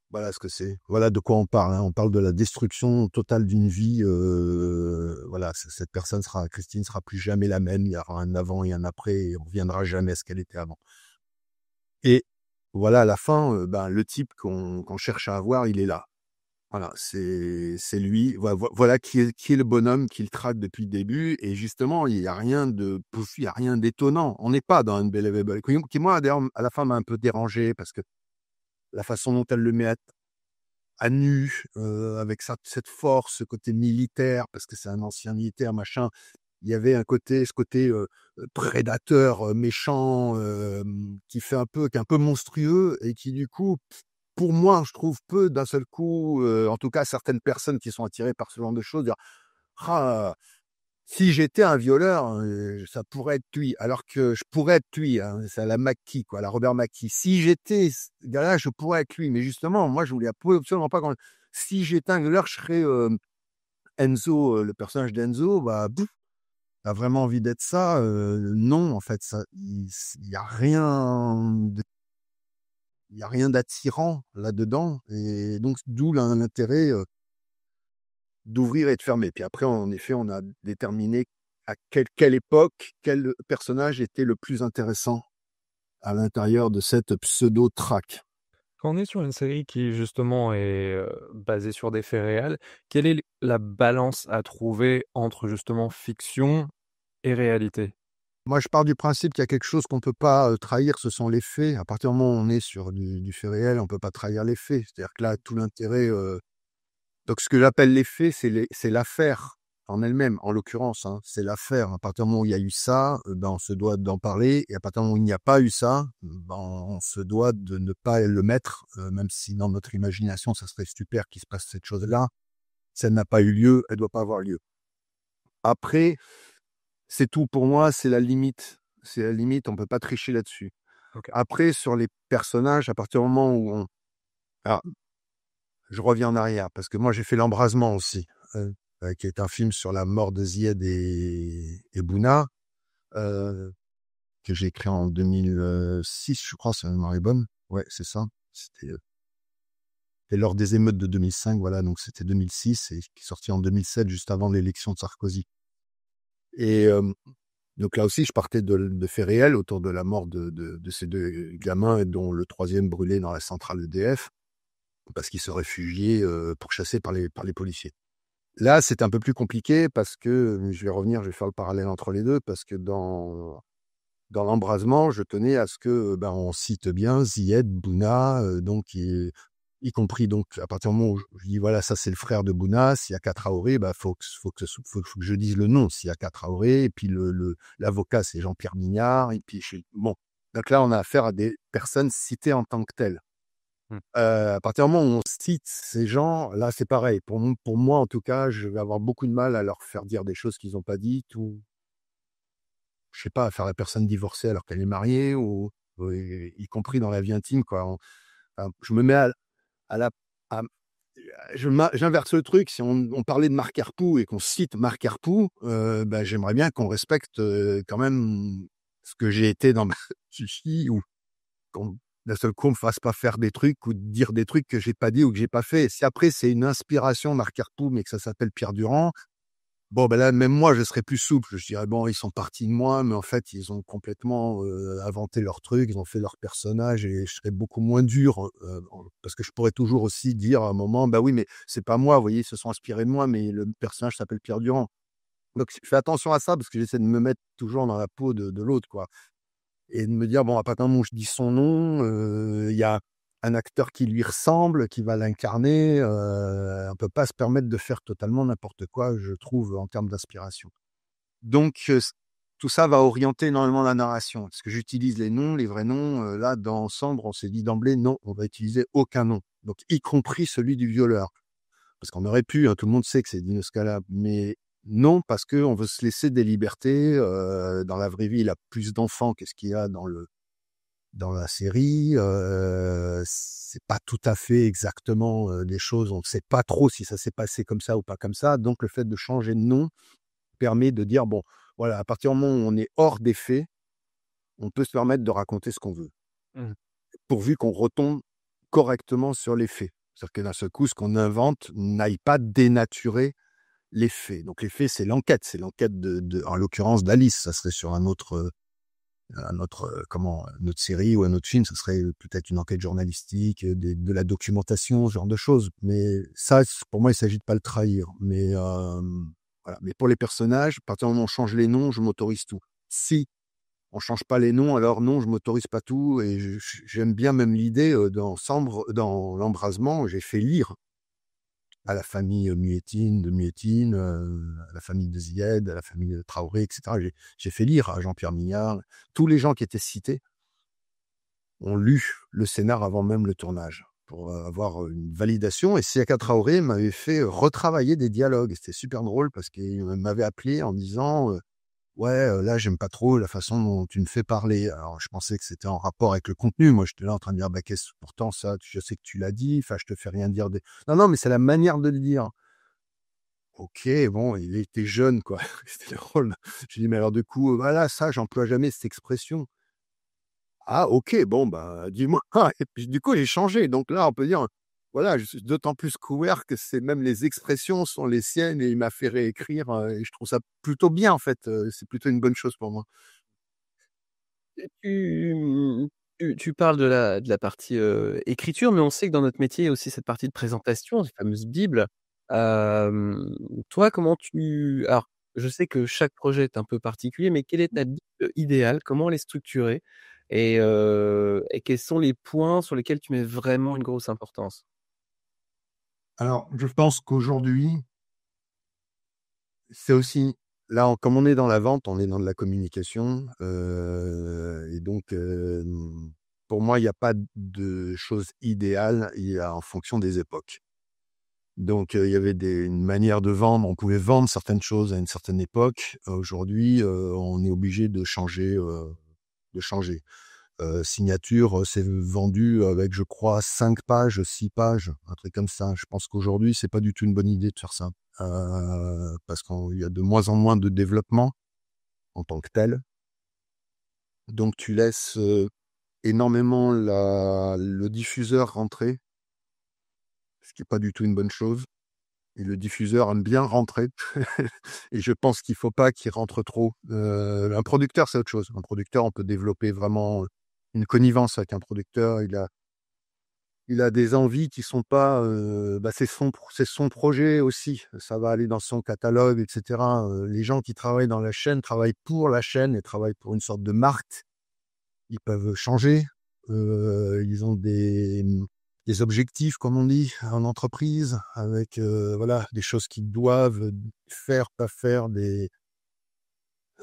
Voilà ce que c'est. Voilà de quoi on parle, hein. On parle de la destruction totale d'une vie. Voilà, cette personne Christine sera plus jamais la même. Il y aura un avant et un après et on reviendra jamais à ce qu'elle était avant. Et voilà, à la fin, le type qu'on cherche à avoir, il est là. Voilà, c'est lui. Voilà qui est le bonhomme qui le traque depuis le début. Et justement, il y a rien d'étonnant. On n'est pas dans Unbelievable. Qui moi, d'ailleurs, à la fin, m'a un peu dérangé parce que la façon dont elle le met à nu, avec cette force, ce côté militaire, parce que c'est un ancien militaire, machin. Il y avait ce côté prédateur, méchant, qui est un peu monstrueux et qui du coup, pour moi, je trouve peut d'un seul coup, en tout cas certaines personnes qui sont attirées par ce genre de choses, dire ah, si j'étais un violeur, ça pourrait être lui, alors que je pourrais être lui, hein, c'est à la Mackie, quoi, la Robert Mackie. Si j'étais ce gars-là, je pourrais être lui. Mais justement, moi, je voulais absolument pas si j'étais un violeur, je serais Enzo, le personnage d'Enzo, bah, bouf, t'as vraiment envie d'être ça? Non, en fait, il y a rien d'attirant là-dedans. Et donc, d'où l'intérêt d'ouvrir et de fermer. Puis après, en effet, on a déterminé à quelle époque, quel personnage était le plus intéressant à l'intérieur de cette pseudo-traque. Quand on est sur une série qui justement est basée sur des faits réels, quelle est la balance à trouver entre justement fiction et réalité? Moi, je pars du principe qu'il y a quelque chose qu'on ne peut pas trahir, ce sont les faits. À partir du moment où on est sur du fait réel, on ne peut pas trahir les faits. C'est-à-dire que là, tout l'intérêt... Donc, ce que j'appelle les faits, c'est l'affaire en elle-même, en l'occurrence. Hein, c'est l'affaire. À partir du moment où il y a eu ça, on se doit d'en parler. Et à partir du moment où il n'y a pas eu ça, on se doit de ne pas le mettre, même si dans notre imagination, ça serait super qu'il se passe cette chose-là. Si elle n'a pas eu lieu, elle ne doit pas avoir lieu. Après, c'est tout pour moi, c'est la limite. C'est la limite, on ne peut pas tricher là-dessus. Okay. Après, sur les personnages, à partir du moment où Alors, je reviens en arrière, parce que moi, j'ai fait L'Embrasement aussi, qui est un film sur la mort de Zied et Bouna, que j'ai écrit en 2006, je crois, si ma mémoire est bonne. Ouais, c'est ça. C'était Et lors des émeutes de 2005, voilà, donc c'était 2006 et qui est sorti en 2007, juste avant l'élection de Sarkozy. Et donc là aussi, je partais de faits réels autour de la mort de ces deux gamins, dont le troisième brûlé dans la centrale EDF, parce qu'ils se réfugiaient pourchassés par les policiers. Là, c'est un peu plus compliqué parce que, je vais faire le parallèle entre les deux, parce que dans l'embrasement, je tenais à ce que on cite bien Zied Bouna, donc y compris donc à partir du moment où je dis voilà, ça c'est le frère de Bouna, Siaka Traoré, faut que je dise le nom, Siaka Traoré, et puis l'avocat c'est Jean-Pierre Mignard, et puis bon, donc là on a affaire à des personnes citées en tant que telles. À partir du moment où on cite ces gens, là c'est pareil. Pour moi en tout cas, je vais avoir beaucoup de mal à leur faire dire des choses qu'ils n'ont pas dites, ou je sais pas, à faire la personne divorcer alors qu'elle est mariée, ou y compris dans la vie intime, quoi. Enfin, je me mets à la à j'inverse le truc. Si on parlait de Marc Herpoux et qu'on cite Marc Herpoux, j'aimerais bien qu'on respecte quand même ce que j'ai été dans ma vie, ou qu'on d'un seul coup, on me fasse pas faire des trucs ou dire des trucs que j'ai pas dit ou que j'ai pas fait. Si après c'est une inspiration Marc Herpoux, mais que ça s'appelle Pierre Durand, bon là même moi je serais plus souple. Je dirais bon, ils sont partis de moi, mais en fait ils ont complètement inventé leur truc, ils ont fait leur personnage, et je serais beaucoup moins dur parce que je pourrais toujours aussi dire à un moment oui, mais c'est pas moi, vous voyez, ils se sont inspirés de moi, mais le personnage s'appelle Pierre Durand. Donc je fais attention à ça parce que j'essaie de me mettre toujours dans la peau de l'autre, quoi. Et de me dire, bon, à partir du moment où je dis son nom, il y a un acteur qui lui ressemble, qui va l'incarner. On peut pas se permettre de faire totalement n'importe quoi, je trouve, en termes d'inspiration. Donc, tout ça va orienter énormément la narration. Parce que j'utilise les noms, les vrais noms. Là, dans Sambre, on s'est dit d'emblée, non, on va utiliser aucun nom. Donc, y compris celui du violeur. Parce qu'on aurait pu, tout le monde sait que c'est Dino Scala, mais non, parce qu'on veut se laisser des libertés. Dans la vraie vie, il a plus d'enfants que ce qu'il y a dans la série. C'est pas tout à fait exactement les choses. On ne sait pas trop si ça s'est passé comme ça ou pas comme ça. Donc, le fait de changer de nom permet de dire, bon, voilà, à partir du moment où on est hors des faits, on peut se permettre de raconter ce qu'on veut. Pourvu qu'on retombe correctement sur les faits. C'est-à-dire que d'un seul coup, ce qu'on invente n'aille pas dénaturer les faits. Donc les faits, c'est l'enquête. C'est l'enquête en l'occurrence d'Alice. Ça serait sur une autre série ou un autre film. Ça serait peut-être une enquête journalistique, de la documentation, ce genre de choses. Mais ça, pour moi, il s'agit de pas le trahir. Mais voilà. Mais pour les personnages, à partir du moment où on change les noms, je m'autorise tout. Si on change pas les noms, alors non, je m'autorise pas tout. Et j'aime bien même l'idée dans l'embrasement, j'ai fait lire à la famille Muettine, à la famille de Zied, à la famille de Traoré, etc. J'ai fait lire à Jean-Pierre Mignard. Tous les gens qui étaient cités ont lu le scénar avant même le tournage pour avoir une validation. Et Siaka Traoré m'avait fait retravailler des dialogues. C'était super drôle parce qu'il m'avait appelé en disant ouais, là, j'aime pas trop la façon dont tu me fais parler. Alors, je pensais que c'était en rapport avec le contenu. Moi, j'étais là en train de dire, pourtant, ça, je sais que tu l'as dit. Enfin, je te fais rien dire. Non, mais c'est la manière de le dire. Ok, bon, il était jeune, quoi. C'était drôle. J'ai dit, mais alors, du coup, voilà, ça, j'emploie jamais cette expression. Ah, ok, bon, dis-moi. Et puis, du coup, j'ai changé. Donc là, on peut dire, voilà, je suis d'autant plus couvert que c'est même les expressions sont les siennes, et il m'a fait réécrire, et je trouve ça plutôt bien, en fait. C'est plutôt une bonne chose pour moi. Tu parles de la partie écriture, mais on sait que dans notre métier, il y a aussi cette partie de présentation, cette fameuse Bible. Toi, alors, je sais que chaque projet est un peu particulier, mais quelle est ta Bible idéale? Comment elle est structurée? Et quels sont les points sur lesquels tu mets vraiment une grosse importance? Alors, je pense qu'aujourd'hui, c'est aussi là, comme on est dans la vente, on est dans de la communication, et donc, pour moi, il y a pas de chose idéale, il y a en fonction des époques. Donc, il y avait une manière de vendre, on pouvait vendre certaines choses à une certaine époque. Aujourd'hui, on est obligé de changer. Signature, c'est vendu avec, je crois, 5 pages, 6 pages, un truc comme ça. Je pense qu'aujourd'hui, c'est pas du tout une bonne idée de faire ça, parce qu'il y a de moins en moins de développement en tant que tel. Donc tu laisses énormément le diffuseur rentrer ce qui est pas du tout une bonne chose. Et le diffuseur aime bien rentrer. Et je pense qu'il faut pas qu'il rentre trop. Un producteur, c'est autre chose. Un producteur, on peut développer vraiment une connivence avec un producteur. Il a des envies qui sont pas, c'est son projet aussi. Ça va aller dans son catalogue, etc. Les gens qui travaillent dans la chaîne travaillent pour la chaîne et travaillent pour une sorte de marque. Ils peuvent changer. Ils ont des objectifs, comme on dit, en entreprise, avec des choses qu'ils doivent faire, pas faire, des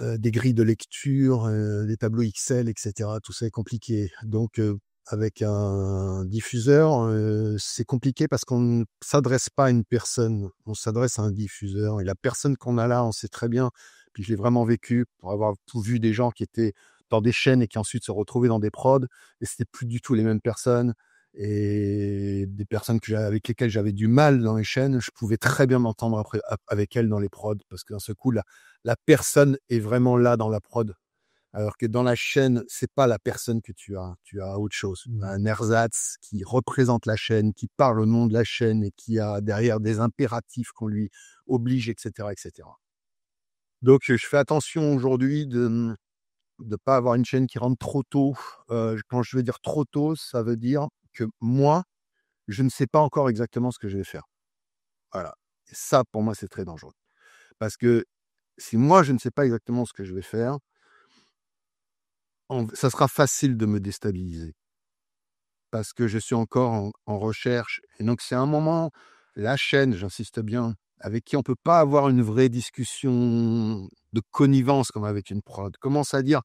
grilles de lecture, des tableaux Excel, etc. Tout ça est compliqué. Donc, avec un diffuseur, c'est compliqué parce qu'on ne s'adresse pas à une personne, on s'adresse à un diffuseur. Et la personne qu'on a là, on sait très bien, puis je l'ai vraiment vécu pour avoir tout vu des gens qui étaient dans des chaînes et qui ensuite se retrouvaient dans des prods, et c'était plus du tout les mêmes personnes. Et des personnes avec lesquelles j'avais du mal dans les chaînes, je pouvais très bien m'entendre avec elles dans les prods, parce que d'un seul coup, la personne est vraiment là dans la prod. Alors que dans la chaîne, c'est pas la personne que tu as autre chose. Un ersatz qui représente la chaîne, qui parle au nom de la chaîne et qui a derrière des impératifs qu'on lui oblige, etc., etc. Donc, je fais attention aujourd'hui de pas avoir une chaîne qui rentre trop tôt. Quand je veux dire trop tôt, ça veut dire que moi, je ne sais pas encore exactement ce que je vais faire. Voilà. Et ça, pour moi, c'est très dangereux. Parce que si moi, je ne sais pas exactement ce que je vais faire, ça sera facile de me déstabiliser. Parce que je suis encore en recherche. Et donc, c'est un moment, la chaîne, j'insiste bien, avec qui on ne peut pas avoir une vraie discussion de connivence comme avec une prod. Commence à dire,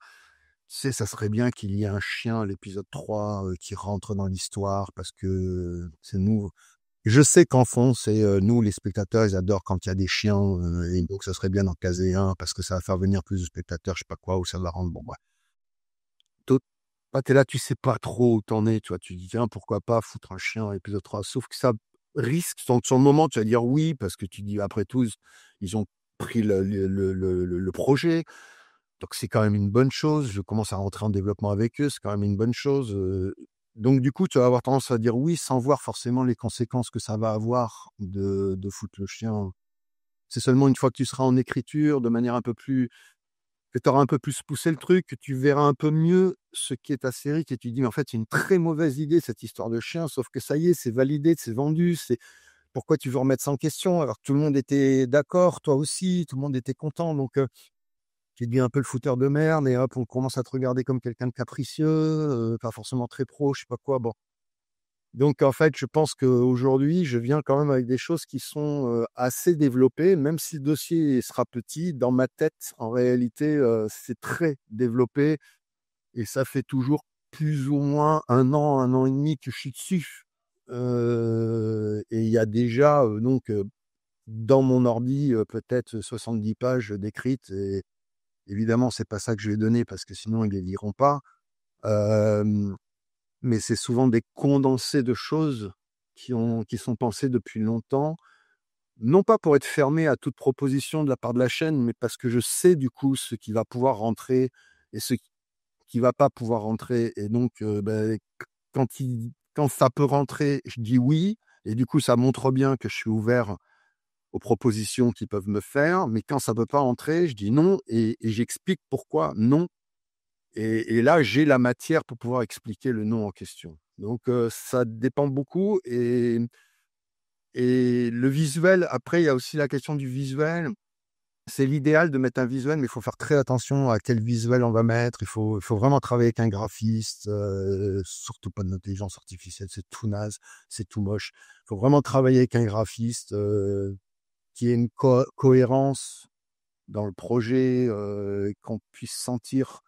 tu sais, ça serait bien qu'il y ait un chien, l'épisode 3, qui rentre dans l'histoire parce que c'est nous. Je sais qu'en fond, c'est nous, les spectateurs, ils adorent quand il y a des chiens, et donc ça serait bien d'en caser un parce que ça va faire venir plus de spectateurs, je sais pas quoi, ou ça va rendre bon. T'es là, tu sais pas trop où t'en es, tu vois. Tu dis, tiens, pourquoi pas foutre un chien à l'épisode 3. Sauf que ça risque, sur le moment, tu vas dire oui, parce que tu dis, après tout, ils ont pris le projet. Donc, c'est quand même une bonne chose. Je commence à rentrer en développement avec eux. C'est quand même une bonne chose. Donc, du coup, tu vas avoir tendance à dire oui sans voir forcément les conséquences que ça va avoir de foutre le chien. C'est seulement une fois que tu seras en écriture, de manière un peu plus, que tu auras un peu plus poussé le truc, que tu verras un peu mieux ce qui est ta série, que tu dis, mais en fait, c'est une très mauvaise idée, cette histoire de chien, sauf que ça y est, c'est validé, c'est vendu, pourquoi tu veux remettre ça en question? Alors, tout le monde était d'accord, toi aussi, tout le monde était content, donc, tu deviens un peu le fouteur de merde, et hop, on commence à te regarder comme quelqu'un de capricieux, pas forcément très pro, je sais pas quoi, bon. Donc, en fait, je pense qu'aujourd'hui, je viens quand même avec des choses qui sont assez développées, même si le dossier sera petit. Dans ma tête, en réalité, c'est très développé et ça fait toujours plus ou moins un an et demi que je suis dessus. Et il y a déjà, dans mon ordi, peut-être 70 pages d'écrites. Et évidemment, c'est pas ça que je vais donner parce que sinon, ils les liront pas. Mais c'est souvent des condensés de choses qui sont pensées depuis longtemps, non pas pour être fermé à toute proposition de la part de la chaîne, mais parce que je sais du coup ce qui va pouvoir rentrer et ce qui va pas pouvoir rentrer. Et donc, quand ça peut rentrer, je dis oui, et du coup, ça montre bien que je suis ouvert aux propositions qu'ils peuvent me faire. Mais quand ça peut pas rentrer, je dis non, et j'explique pourquoi non. Et là, j'ai la matière pour pouvoir expliquer le nom en question. Donc, ça dépend beaucoup. Et le visuel, après, il y a aussi la question du visuel. C'est l'idéal de mettre un visuel, mais il faut faire très attention à quel visuel on va mettre. Il faut vraiment travailler avec un graphiste, surtout pas de l'intelligence artificielle, c'est tout naze, c'est tout moche. Il faut vraiment travailler avec un graphiste qui ait une cohérence dans le projet, qu'on puisse sentir.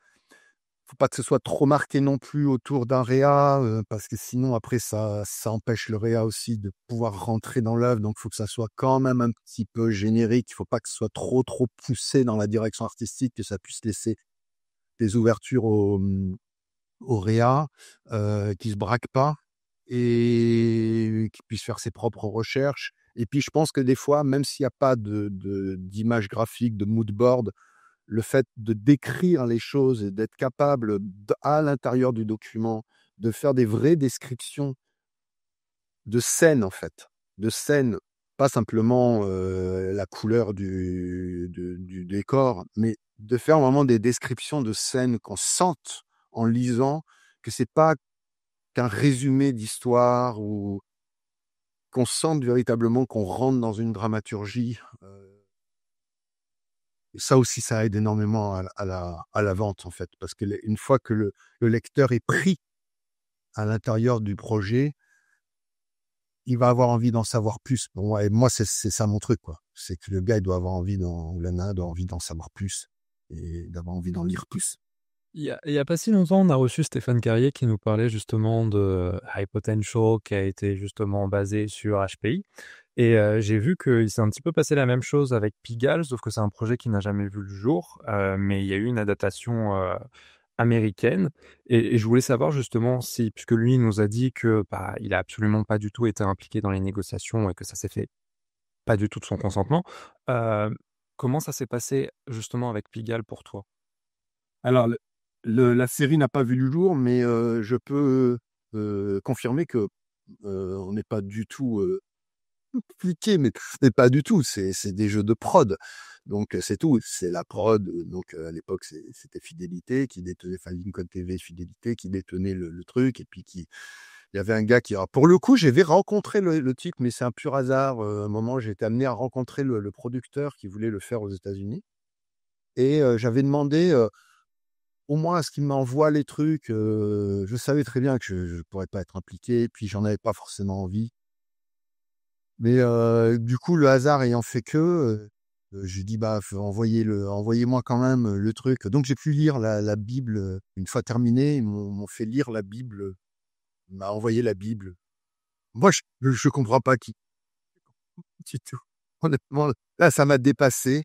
Faut pas que ce soit trop marqué non plus autour d'un réa, parce que sinon après ça empêche le réa aussi de pouvoir rentrer dans l'œuvre. Donc il faut que ça soit quand même un petit peu générique. Il faut pas que ce soit trop poussé dans la direction artistique, que ça puisse laisser des ouvertures au réa, qui se braque pas et qui puisse faire ses propres recherches. Et puis je pense que des fois, même s'il y a pas d'image graphique, de mood board, le fait de décrire les choses et d'être capable, à l'intérieur du document, de faire des vraies descriptions de scènes, en fait. de scène, pas simplement la couleur du décor, mais de faire vraiment des descriptions de scènes qu'on sente en lisant que c'est pas qu'un résumé d'histoire ou qu'on sente véritablement qu'on rentre dans une dramaturgie. Et ça aussi, ça aide énormément à la vente, en fait, parce que une fois que le lecteur est pris à l'intérieur du projet, il va avoir envie d'en savoir plus. Bon, et moi, c'est ça mon truc, quoi. C'est que le gars, il doit avoir envie ou la nana doit avoir envie d'en savoir plus et d'avoir envie d'en lire plus. Il y a pas si longtemps, on a reçu Stéphane Carrier qui nous parlait justement de High Potential, qui a été justement basé sur HPI. Et j'ai vu qu'il s'est un petit peu passé la même chose avec Pigalle, sauf que c'est un projet qui n'a jamais vu le jour, mais il y a eu une adaptation américaine. Et je voulais savoir justement si, puisque lui nous a dit que il a absolument pas du tout été impliqué dans les négociations et que ça s'est fait pas du tout de son consentement, comment ça s'est passé justement avec Pigalle pour toi? Alors, la série n'a pas vu le jour, mais je peux confirmer que on n'est pas du tout impliqué, mais pas du tout. C'est des jeux de prod, donc c'est tout. C'est la prod. Donc à l'époque, c'était Fidélité qui détenait, enfin Lincoln TV Fidélité qui détenait le truc, et puis il y avait un gars qui, alors, pour le coup, j'avais rencontré le type, mais c'est un pur hasard. À un moment, j'ai été amené à rencontrer le producteur qui voulait le faire aux États-Unis, et j'avais demandé au moins à ce qu'il m'envoie les trucs. Je savais très bien que je pourrais pas être impliqué, puis j'en avais pas forcément envie. Mais du coup, le hasard ayant fait que, j'ai dit: «Bah, envoyez-moi quand même le truc». Donc j'ai pu lire la Bible, une fois terminé, ils m'ont fait lire la Bible, il m'a envoyé la Bible. Moi, je comprends pas du tout. Honnêtement, là, ça m'a dépassé.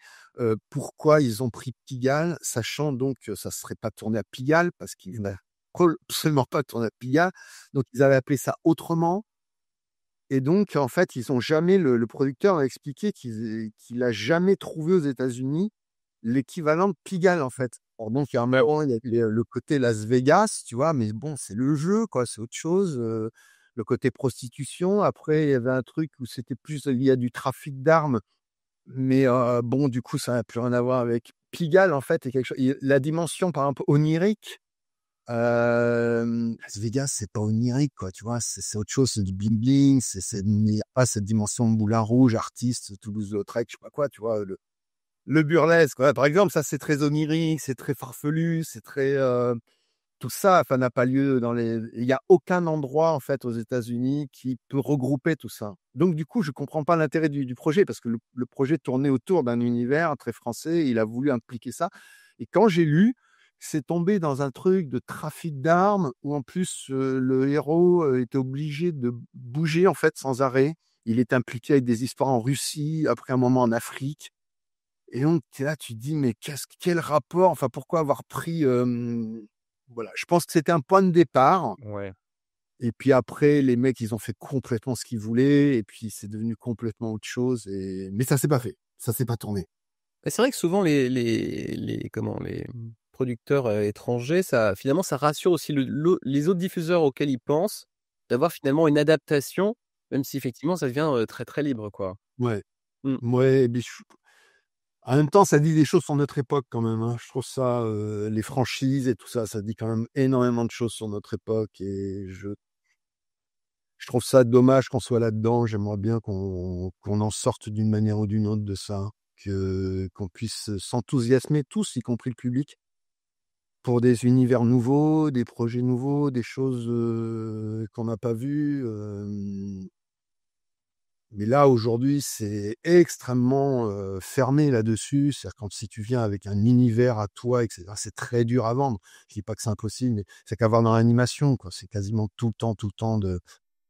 Pourquoi ils ont pris Pigalle, sachant donc que ça serait pas tourné à Pigalle, parce qu'il n'a absolument pas tourné à Pigalle. Donc ils avaient appelé ça autrement. Et donc, en fait, ils ont jamais, le producteur a expliqué qu'il a jamais trouvé aux États-Unis l'équivalent de Pigalle, en fait. Alors donc, il y a le côté Las Vegas, tu vois, mais bon, c'est le jeu, quoi, c'est autre chose. Le côté prostitution. Après, il y avait un truc où c'était plus lié à du trafic d'armes, mais bon, du coup, ça n'a plus rien à voir avec Pigalle, en fait. La dimension, par exemple, onirique. Las Vegas, c'est pas onirique, quoi, tu vois, c'est autre chose, c'est du bling bling, il n'y a pas cette dimension de Moulin Rouge, artiste, Toulouse-Lautrec, je sais pas quoi, tu vois, le burlesque, ouais, par exemple, ça c'est très onirique, c'est très farfelu, c'est très tout ça, enfin, n'a pas lieu il y a aucun endroit, en fait, aux États-Unis qui peut regrouper tout ça. Donc du coup, je comprends pas l'intérêt du projet, parce que le projet tournait autour d'un univers très français, il a voulu impliquer ça. Et quand j'ai lu, c'est tombé dans un truc de trafic d'armes où en plus le héros était obligé de bouger, en fait, sans arrêt. Il est impliqué avec des histoires en Russie, après un moment en Afrique. Et donc là, tu te dis: «Mais quel rapport? Enfin, pourquoi avoir pris» voilà, je pense que c'était un point de départ. Ouais. Et puis après, les mecs, ils ont fait complètement ce qu'ils voulaient, et puis c'est devenu complètement autre chose, mais ça s'est pas fait. Ça s'est pas tourné. Et c'est vrai que souvent les producteurs étrangers, finalement, ça rassure aussi les autres diffuseurs auxquels ils pensent, d'avoir finalement une adaptation, même si effectivement ça devient très très libre, quoi. Ouais. Mm. Ouais, mais en même temps, ça dit des choses sur notre époque quand même, hein. Je trouve ça, les franchises et tout ça, ça dit quand même énormément de choses sur notre époque, et je trouve ça dommage qu'on soit là-dedans. J'aimerais bien qu'on en sorte d'une manière ou d'une autre de ça, qu'on puisse s'enthousiasmer tous, y compris le public, pour des univers nouveaux, des projets nouveaux, des choses qu'on n'a pas vues. Mais là, aujourd'hui, c'est extrêmement fermé là-dessus. C'est-à-dire, si tu viens avec un univers à toi, etc., c'est très dur à vendre. Je dis pas que c'est impossible, mais c'est qu'à voir dans l'animation, quoi. C'est quasiment tout le temps de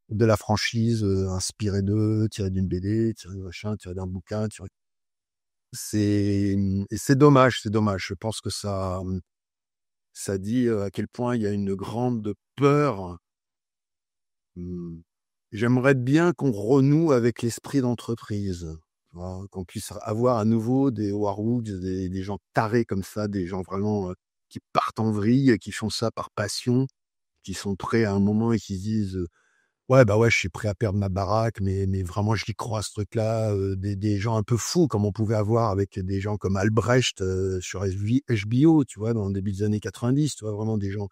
la franchise, inspirée d'eux, tirée d'une BD, tirée de machin, tirée d'un bouquin, et c'est dommage, c'est dommage. Je pense que ça dit à quel point il y a une grande peur. J'aimerais bien qu'on renoue avec l'esprit d'entreprise, tu vois, qu'on puisse avoir à nouveau des Warwoods, des gens tarés comme ça, des gens vraiment qui partent en vrille, qui font ça par passion, qui sont prêts à un moment et qui se disent Ouais, bah ouais, je suis prêt à perdre ma baraque, mais vraiment, j'y crois, ce truc-là. Des gens un peu fous, comme on pouvait avoir avec des gens comme Albrecht sur HBO, tu vois, dans le début des années 90, tu vois, vraiment des gens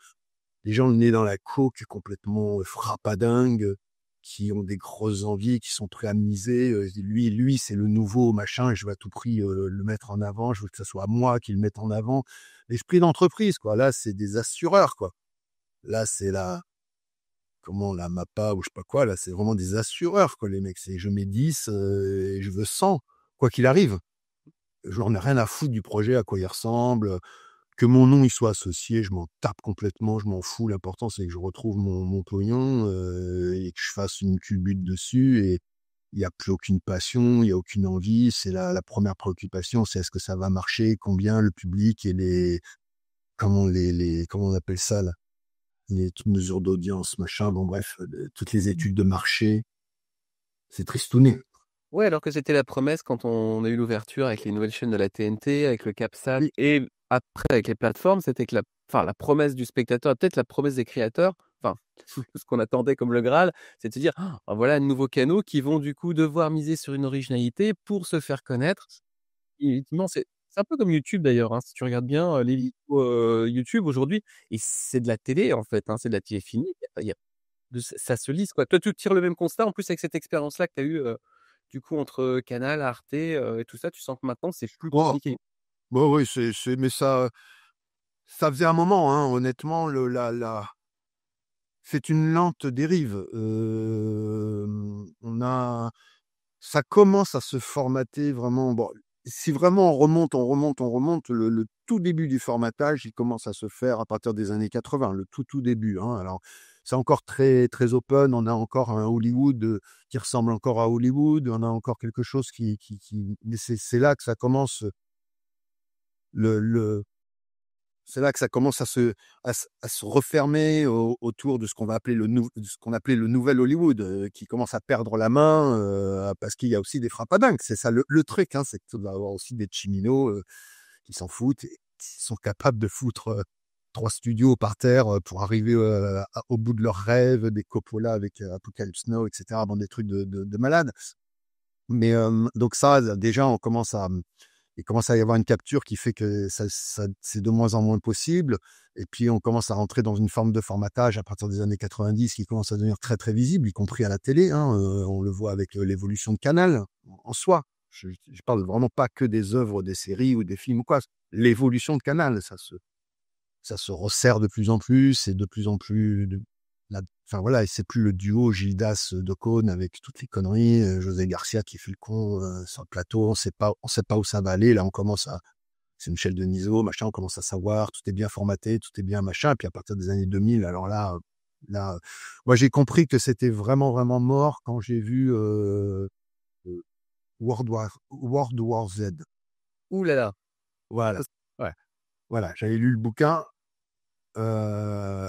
nés dans la coke, complètement frappadingues, qui ont des grosses envies, qui sont prêts à miser. Lui, c'est le nouveau machin, et je veux à tout prix le mettre en avant. Je veux que ce soit moi qui le mette en avant. L'esprit d'entreprise, quoi. Là, c'est des assureurs, quoi. Là, c'est la Mappa ou je sais pas quoi, là, c'est vraiment des assureurs, quoi, les mecs. C'est je mets 10 et je veux 100, quoi qu'il arrive. J'en ai rien à foutre du projet, à quoi il ressemble. Que mon nom il soit associé, je m'en tape complètement, je m'en fous. L'important, c'est que je retrouve mon pognon et que je fasse une culbute dessus. Et il n'y a plus aucune passion, il n'y a aucune envie. C'est la première préoccupation, c'est est-ce que ça va marcher, combien le public et comment on appelle ça, là, les toutes mesures d'audience, machin, bon bref, toutes les études de marché, c'est tristouné. Ouais, alors que c'était la promesse quand on a eu l'ouverture avec les nouvelles chaînes de la TNT, avec le CAPSAT Oui. et après avec les plateformes, c'était que la promesse du spectateur, et peut-être la promesse des créateurs, enfin, ce qu'on attendait comme le Graal, c'est de se dire, ah, voilà un nouveau canaux qui vont du coup devoir miser sur une originalité pour se faire connaître. Et effectivement, c'est un peu comme YouTube d'ailleurs, hein, si tu regardes bien les vidéos YouTube aujourd'hui, et c'est de la télé en fait, hein, c'est de la télé finie. Ça se lisse quoi. Toi, tu tires le même constat en plus avec cette expérience-là que tu as eue du coup entre Canal, Arte et tout ça, tu sens que maintenant c'est plus Oh, compliqué. bon, oui, mais ça faisait un moment, hein, honnêtement, c'est une lente dérive. Ça commence à se formater vraiment. Bon, si vraiment on remonte, le tout début du formatage, il commence à se faire à partir des années 80, le tout début, hein. Alors, c'est encore très, très open. On a encore un Hollywood qui ressemble encore à Hollywood. On a encore quelque chose mais c'est là que ça commence. Le, C'est là que ça commence à se refermer autour de ce qu'on va appeler ce qu'on appelait le nouvel Hollywood, qui commence à perdre la main parce qu'il y a aussi des frappadingues. C'est ça le truc, hein, c'est que tu vas avoir aussi des chiminos qui s'en foutent et qui sont capables de foutre 3 studios par terre pour arriver au bout de leurs rêves, des Coppola avec Apocalypse Now, etc. Bon, des trucs de malades. Mais donc ça, déjà, il commence à y avoir une capture qui fait que c'est de moins en moins possible. Et puis, on commence à rentrer dans une forme de formatage à partir des années 90 qui commence à devenir très, très visible, y compris à la télé, hein. On le voit avec l'évolution de Canal en soi. Je parle vraiment pas que des œuvres, des séries ou des films ou quoi. L'évolution de Canal, ça se resserre de plus en plus et de plus en plus. Enfin voilà, et c'est plus le duo Gildas de Cône avec toutes les conneries, José Garcia qui fait le con sur le plateau, on sait pas où ça va aller. Là, c'est Michel Denisot, machin, on commence à savoir, tout est bien formaté, tout est bien machin. Et puis à partir des années 2000, alors là, moi j'ai compris que c'était vraiment vraiment mort quand j'ai vu World War Z. Ouh là là. Voilà, Ça, ouais, voilà, j'avais lu le bouquin.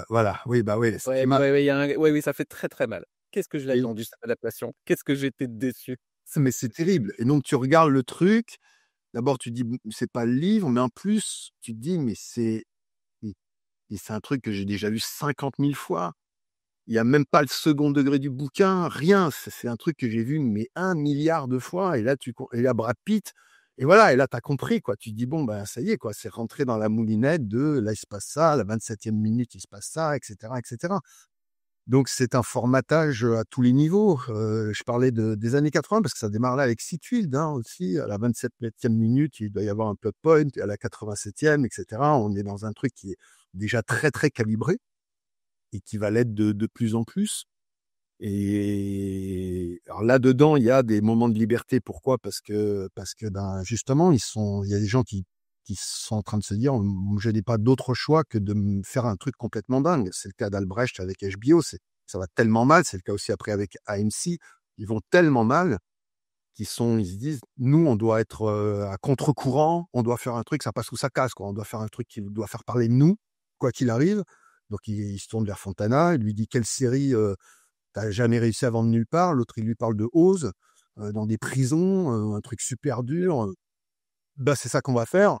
Voilà, oui, bah oui, ce qui m'a. ouais, oui, ça fait très très mal. Qu'est-ce que je l'ai Et attendu cette adaptation? Qu'est-ce que j'étais déçu. mais c'est terrible. Et donc tu regardes le truc, d'abord tu dis: «C'est pas le livre», mais en plus, tu te dis: «Mais et c'est un truc que j'ai déjà vu 50 000 fois». Il y a même pas le second degré du bouquin, rien. C'est un truc que j'ai vu, mais 1 milliard de fois. Et là, et là, Brad Pitt, et voilà, et là, tu as compris, quoi. Tu te dis: «Bon, ben, ça y est, quoi, c'est rentré dans la moulinette là, il se passe ça, à la 27e minute, il se passe ça, et cetera, et cetera». Donc c'est un formatage à tous les niveaux. Je parlais des années 80 parce que ça démarre là avec Sitfield, hein, aussi. À la 27e minute, il doit y avoir un plot point, et à la 87e, et cetera. On est dans un truc qui est déjà très, très calibré et qui va l'être de plus en plus. Et alors là-dedans, il y a des moments de liberté. Pourquoi? Parce que ben, justement, il y a des gens qui sont en train de se dire: «Je n'ai pas d'autre choix que de me faire un truc complètement dingue». C'est le cas d'Albrecht avec HBO, ça va tellement mal. C'est le cas aussi après avec AMC. Ils vont tellement mal ils se disent: «Nous, on doit être à contre-courant, on doit faire un truc, ça passe ou ça casse, quoi. On doit faire un truc qui doit faire parler de nous, quoi qu'il arrive». Donc il se tourne vers Fontana, il lui dit: «Quelle série t'as jamais réussi à vendre nulle part?» L'autre, il lui parle de Oz, dans des prisons, un truc super dur. Bah, c'est ça qu'on va faire,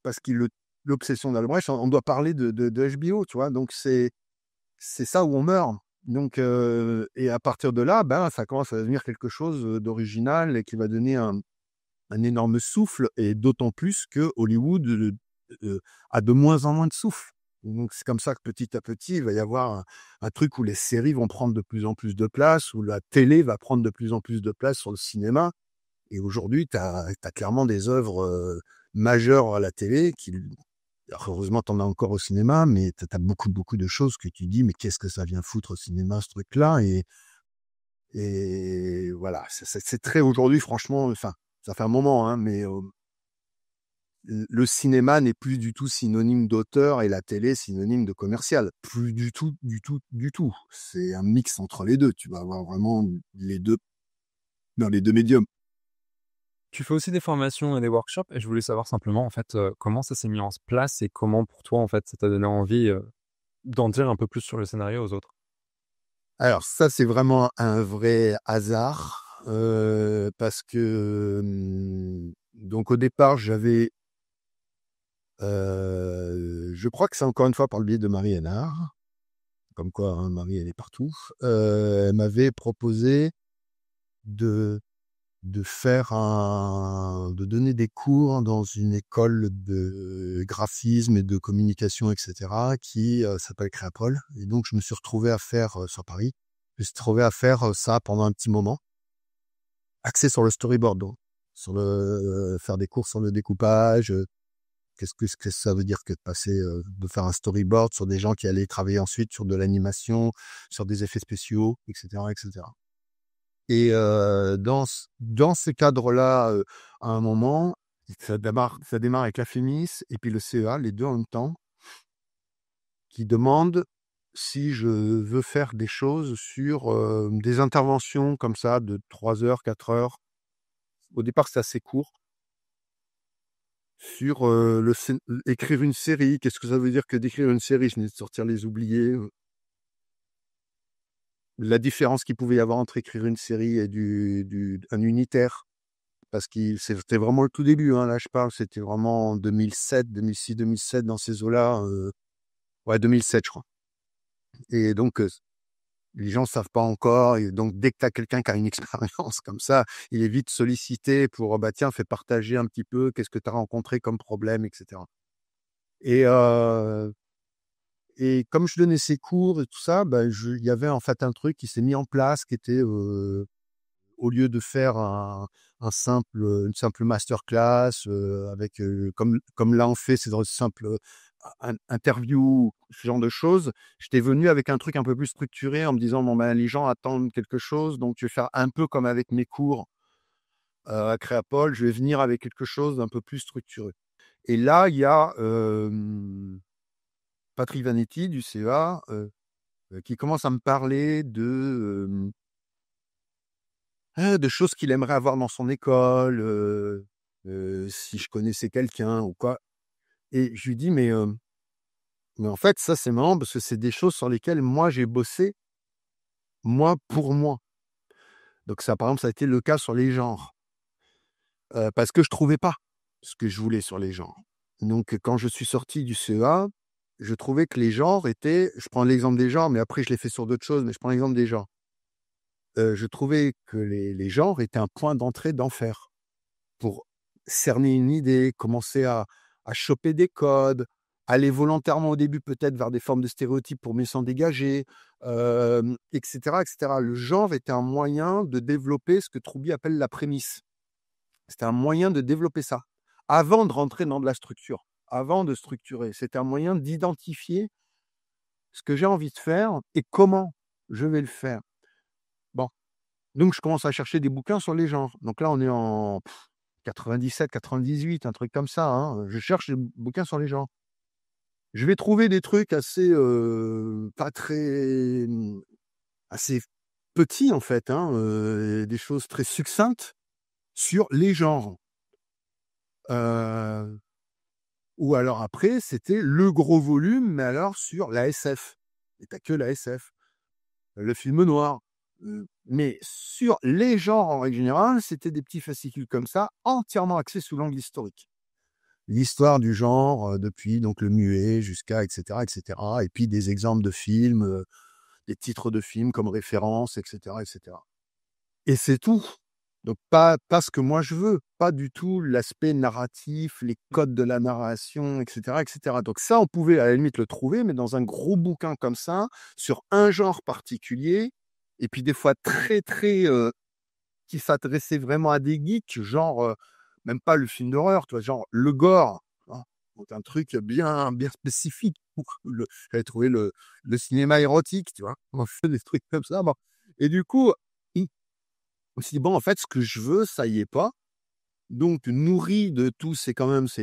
parce qu'il l'obsession d'Albrecht, on doit parler de HBO, tu vois? Donc c'est ça où on meurt. Donc, et à partir de là, ben, ça commence à devenir quelque chose d'original et qui va donner un énorme souffle, et d'autant plus que Hollywood a de moins en moins de souffle. Donc, c'est comme ça que petit à petit, il va y avoir un truc où les séries vont prendre de plus en plus de place, où la télé va prendre de plus en plus de place sur le cinéma. Et aujourd'hui, tu as clairement des œuvres majeures à la télé qui... Alors, heureusement, tu en as encore au cinéma, mais tu as beaucoup de choses que tu dis, mais qu'est-ce que ça vient foutre au cinéma, ce truc-là? Et voilà, c'est très aujourd'hui, franchement, enfin, ça fait un moment, hein, mais le cinéma n'est plus du tout synonyme d'auteur et la télé synonyme de commercial. Plus du tout, du tout, du tout. C'est un mix entre les deux. Tu vas avoir vraiment les deux dans les deux médiums. Tu fais aussi des formations et des workshops, et je voulais savoir simplement, en fait, comment ça s'est mis en place et comment, pour toi, en fait, ça t'a donné envie d'en dire un peu plus sur le scénario aux autres. Alors ça, c'est vraiment un vrai hasard, parce que donc au départ, j'avais, je crois que c'est encore une fois par le biais de Marie Hénard, comme quoi, hein, Marie, elle est partout. Elle m'avait proposé de de donner des cours dans une école de graphisme et de communication, etc., qui s'appelle Créapol. Et donc, je me suis retrouvé à faire, sur Paris, je me suis retrouvé à faire ça pendant un petit moment, axé sur le storyboard, donc, sur faire des cours sur le découpage, qu'est-ce que ça veut dire que de passer, de faire un storyboard sur des gens qui allaient travailler ensuite sur de l'animation, sur des effets spéciaux, etc., etc. Et dans ce cadre-là, à un moment, ça démarre avec la FEMIS et puis le CEA, les deux en même temps, qui demandent si je veux faire des choses sur des interventions comme ça de 3 heures, 4 heures. Au départ, c'est assez court. Sur écrire une série. Qu'est-ce que ça veut dire que d'écrire une série? Je venais de sortir Les Oubliés. La différence qu'il pouvait y avoir entre écrire une série et un unitaire. Parce que c'était vraiment le tout début, hein. Là, je parle, c'était vraiment en 2007, 2006, 2007, dans ces eaux-là. Ouais, 2007, je crois. Et donc, les gens ne savent pas encore. Et donc, dès que tu as quelqu'un qui a une expérience comme ça, il est vite sollicité pour, bah tiens, fais partager un petit peu, qu'est-ce que tu as rencontré comme problème, etc. Et comme je donnais ces cours et tout ça, bah, il y avait en fait un truc qui s'est mis en place, qui était, au lieu de faire une simple masterclass avec, comme là on fait, c'est dans une simple interview, ce genre de choses, j'étais venu avec un truc un peu plus structuré en me disant, bon ben les gens attendent quelque chose, donc je vais faire un peu comme avec mes cours à Créapol, je vais venir avec quelque chose d'un peu plus structuré. Et là, il y a Patrick Vanetti du CEA qui commence à me parler de choses qu'il aimerait avoir dans son école, si je connaissais quelqu'un ou quoi. Et je lui dis: «Mais en fait, ça, c'est marrant parce que c'est des choses sur lesquelles moi, j'ai bossé, moi, pour moi». Donc ça, par exemple, ça a été le cas sur les genres, parce que je trouvais pas ce que je voulais sur les genres. Donc quand je suis sorti du CEA, je trouvais que les genres étaient... Je prends l'exemple des genres, mais après je l'ai fait sur d'autres choses, mais je prends l'exemple des genres. Je trouvais que les genres étaient un point d'entrée d'enfer. Pour cerner une idée, commencer à choper des codes, aller volontairement au début peut-être vers des formes de stéréotypes pour mieux s'en dégager, etc., etc. Le genre était un moyen de développer ce que Troubi appelle la prémisse. C'était un moyen de développer ça, avant de rentrer dans de la structure, avant de structurer. C'était un moyen d'identifier ce que j'ai envie de faire et comment je vais le faire. Bon, donc je commence à chercher des bouquins sur les genres. Donc là, on est en 97, 98, un truc comme ça, hein. Je cherche des bouquins sur les genres. Je vais trouver des trucs assez, pas très, assez petits en fait, hein, des choses très succinctes sur les genres. Ou alors après, c'était le gros volume, mais alors sur la SF. Et pas que la SF. Le film noir. Mais sur les genres en règle générale, c'était des petits fascicules comme ça, entièrement axés sous l'angle historique. L'histoire du genre, depuis donc le muet jusqu'à etc., etc. Et puis des exemples de films, des titres de films comme référence, etc., etc. Et c'est tout. Donc pas ce que moi je veux, pas du tout l'aspect narratif, les codes de la narration, etc., etc. Donc ça, on pouvait à la limite le trouver, mais dans un gros bouquin comme ça, sur un genre particulier, et puis des fois très très qui s'adressait vraiment à des geeks, genre même pas le film d'horreur, tu vois, genre le gore, hein. Donc un truc bien bien spécifique. J'avais trouvé le cinéma érotique, tu vois. On fait des trucs comme ça. Bon. Et du coup, je me suis dit, bon, en fait, ce que je veux, ça y est pas. Donc, nourri de tous ces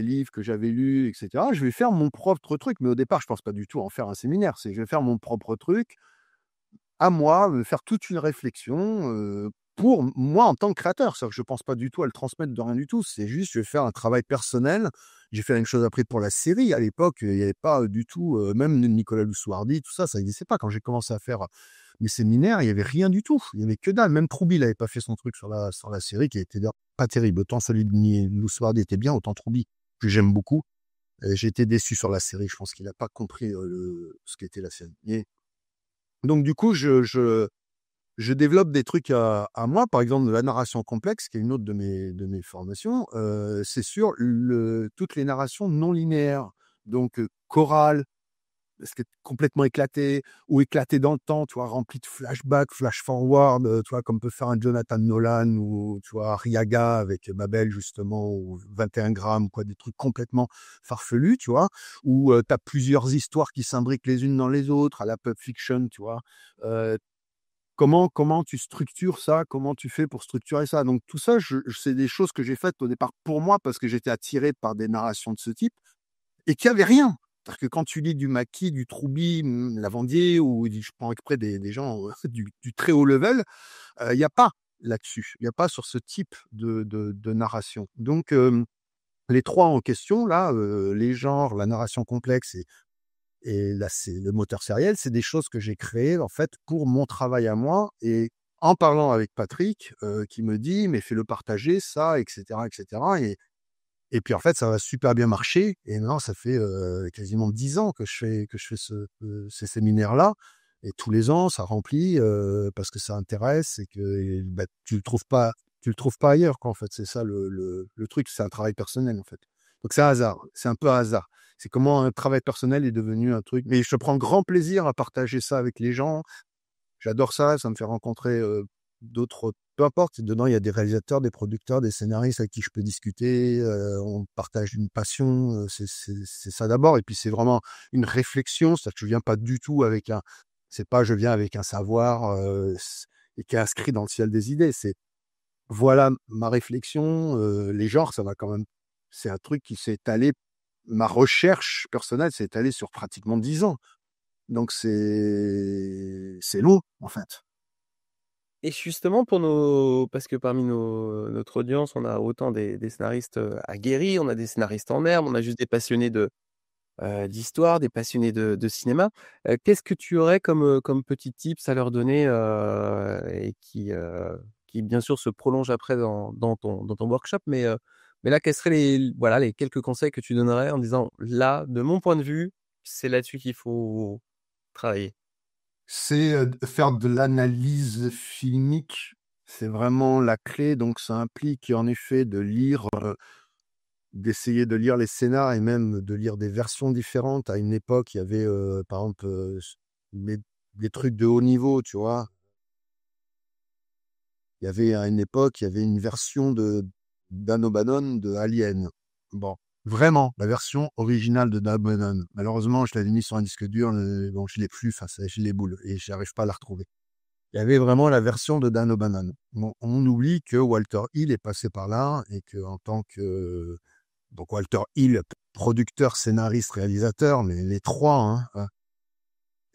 livres que j'avais lus, etc., je vais faire mon propre truc. Mais au départ, je pense pas du tout en faire un séminaire. Je vais faire mon propre truc à moi, faire toute une réflexion pour moi en tant que créateur. C'est-à-dire que je pense pas du tout à le transmettre de rien du tout. C'est juste, je vais faire un travail personnel. J'ai fait la même chose après pour la série. À l'époque, il n'y avait pas du tout, même Nicolas Loussoardi, tout ça n'existait pas. Quand j'ai commencé à faire mes séminaires, il n'y avait rien du tout. Il n'y avait que dalle. Même Troubi n'avait pas fait son truc sur la série, qui était d'ailleurs pas terrible. Autant celui de Loussoardi était bien, autant Troubi, que j'aime beaucoup. J'ai été déçu sur la série. Je pense qu'il n'a pas compris ce qu'était la série. Et donc, du coup, je développe des trucs à moi. Par exemple, de la narration complexe, qui est une autre de mes formations. C'est sur toutes les narrations non linéaires. Donc, chorale, parce que complètement éclaté ou éclaté dans le temps, tu vois, rempli de flashback, flash forward, tu vois, comme peut faire un Jonathan Nolan ou, tu vois, Arriaga avec Babel, justement, ou 21 grammes, quoi, des trucs complètement farfelus, tu vois, où tu as plusieurs histoires qui s'imbriquent les unes dans les autres, à la Pulp Fiction, tu vois. Comment tu structures ça? Comment tu fais pour structurer ça? Donc, tout ça, c'est des choses que j'ai faites au départ pour moi, parce que j'étais attiré par des narrations de ce type et qu'il n'y avait rien. C'est-à-dire que quand tu lis du Mackie, du Troubi, Lavandier, ou je prends exprès des gens du très haut level, il n'y a pas là-dessus. Il n'y a pas sur ce type de narration. Donc, les trois en question, là, les genres, la narration complexe et là, c'est le moteur sériel, c'est des choses que j'ai créées, en fait, pour mon travail à moi. Et en parlant avec Patrick, qui me dit, mais fais-le partager, ça, etc., etc. Et puis en fait, ça va super bien marcher. Et maintenant, ça fait quasiment 10 ans que je fais ces séminaires-là. Et tous les ans, ça remplit parce que ça intéresse et que bah, tu le trouves pas ailleurs, quoi, en fait. C'est ça le truc, c'est un travail personnel, en fait. Donc c'est un hasard, c'est un peu un hasard. C'est comment un travail personnel est devenu un truc. Mais je prends grand plaisir à partager ça avec les gens. J'adore ça, ça me fait rencontrer d'autres, peu importe, dedans il y a des réalisateurs, des producteurs, des scénaristes avec qui je peux discuter, on partage une passion, c'est ça d'abord, et puis c'est vraiment une réflexion, c'est-à-dire que je viens pas du tout avec je viens avec un savoir et qui est inscrit dans le ciel des idées, c'est voilà ma réflexion, les genres, ça va quand même, c'est un truc qui s'est étalé, ma recherche personnelle s'est étalée sur pratiquement 10 ans. Donc c'est long, en fait. Et justement parce que parmi notre audience, on a autant des scénaristes aguerris, on a des scénaristes en herbe, on a juste des passionnés d'histoire, des passionnés de cinéma. Qu'est-ce que tu aurais comme petits tips à leur donner et qui bien sûr se prolonge après dans ton workshop, mais là, quels seraient les quelques conseils que tu donnerais en disant là, de mon point de vue, c'est là-dessus qu'il faut travailler. C'est faire de l'analyse filmique, c'est vraiment la clé. Donc ça implique en effet d'essayer de lire les scénars et même de lire des versions différentes. À une époque, il y avait par exemple des trucs de haut niveau, tu vois. À une époque, il y avait une version d'Dan O'Bannon de Alien. Bon, vraiment, la version originale de Dan O'Bannon. Malheureusement, je l'avais mis sur un disque dur, bon, je l'ai plus, j'ai les boules et j'arrive pas à la retrouver. Il y avait vraiment la version de Dan O'Bannon. Bon, on oublie que Walter Hill est passé par là et que en tant que donc Walter Hill, producteur, scénariste, réalisateur, mais les trois, hein,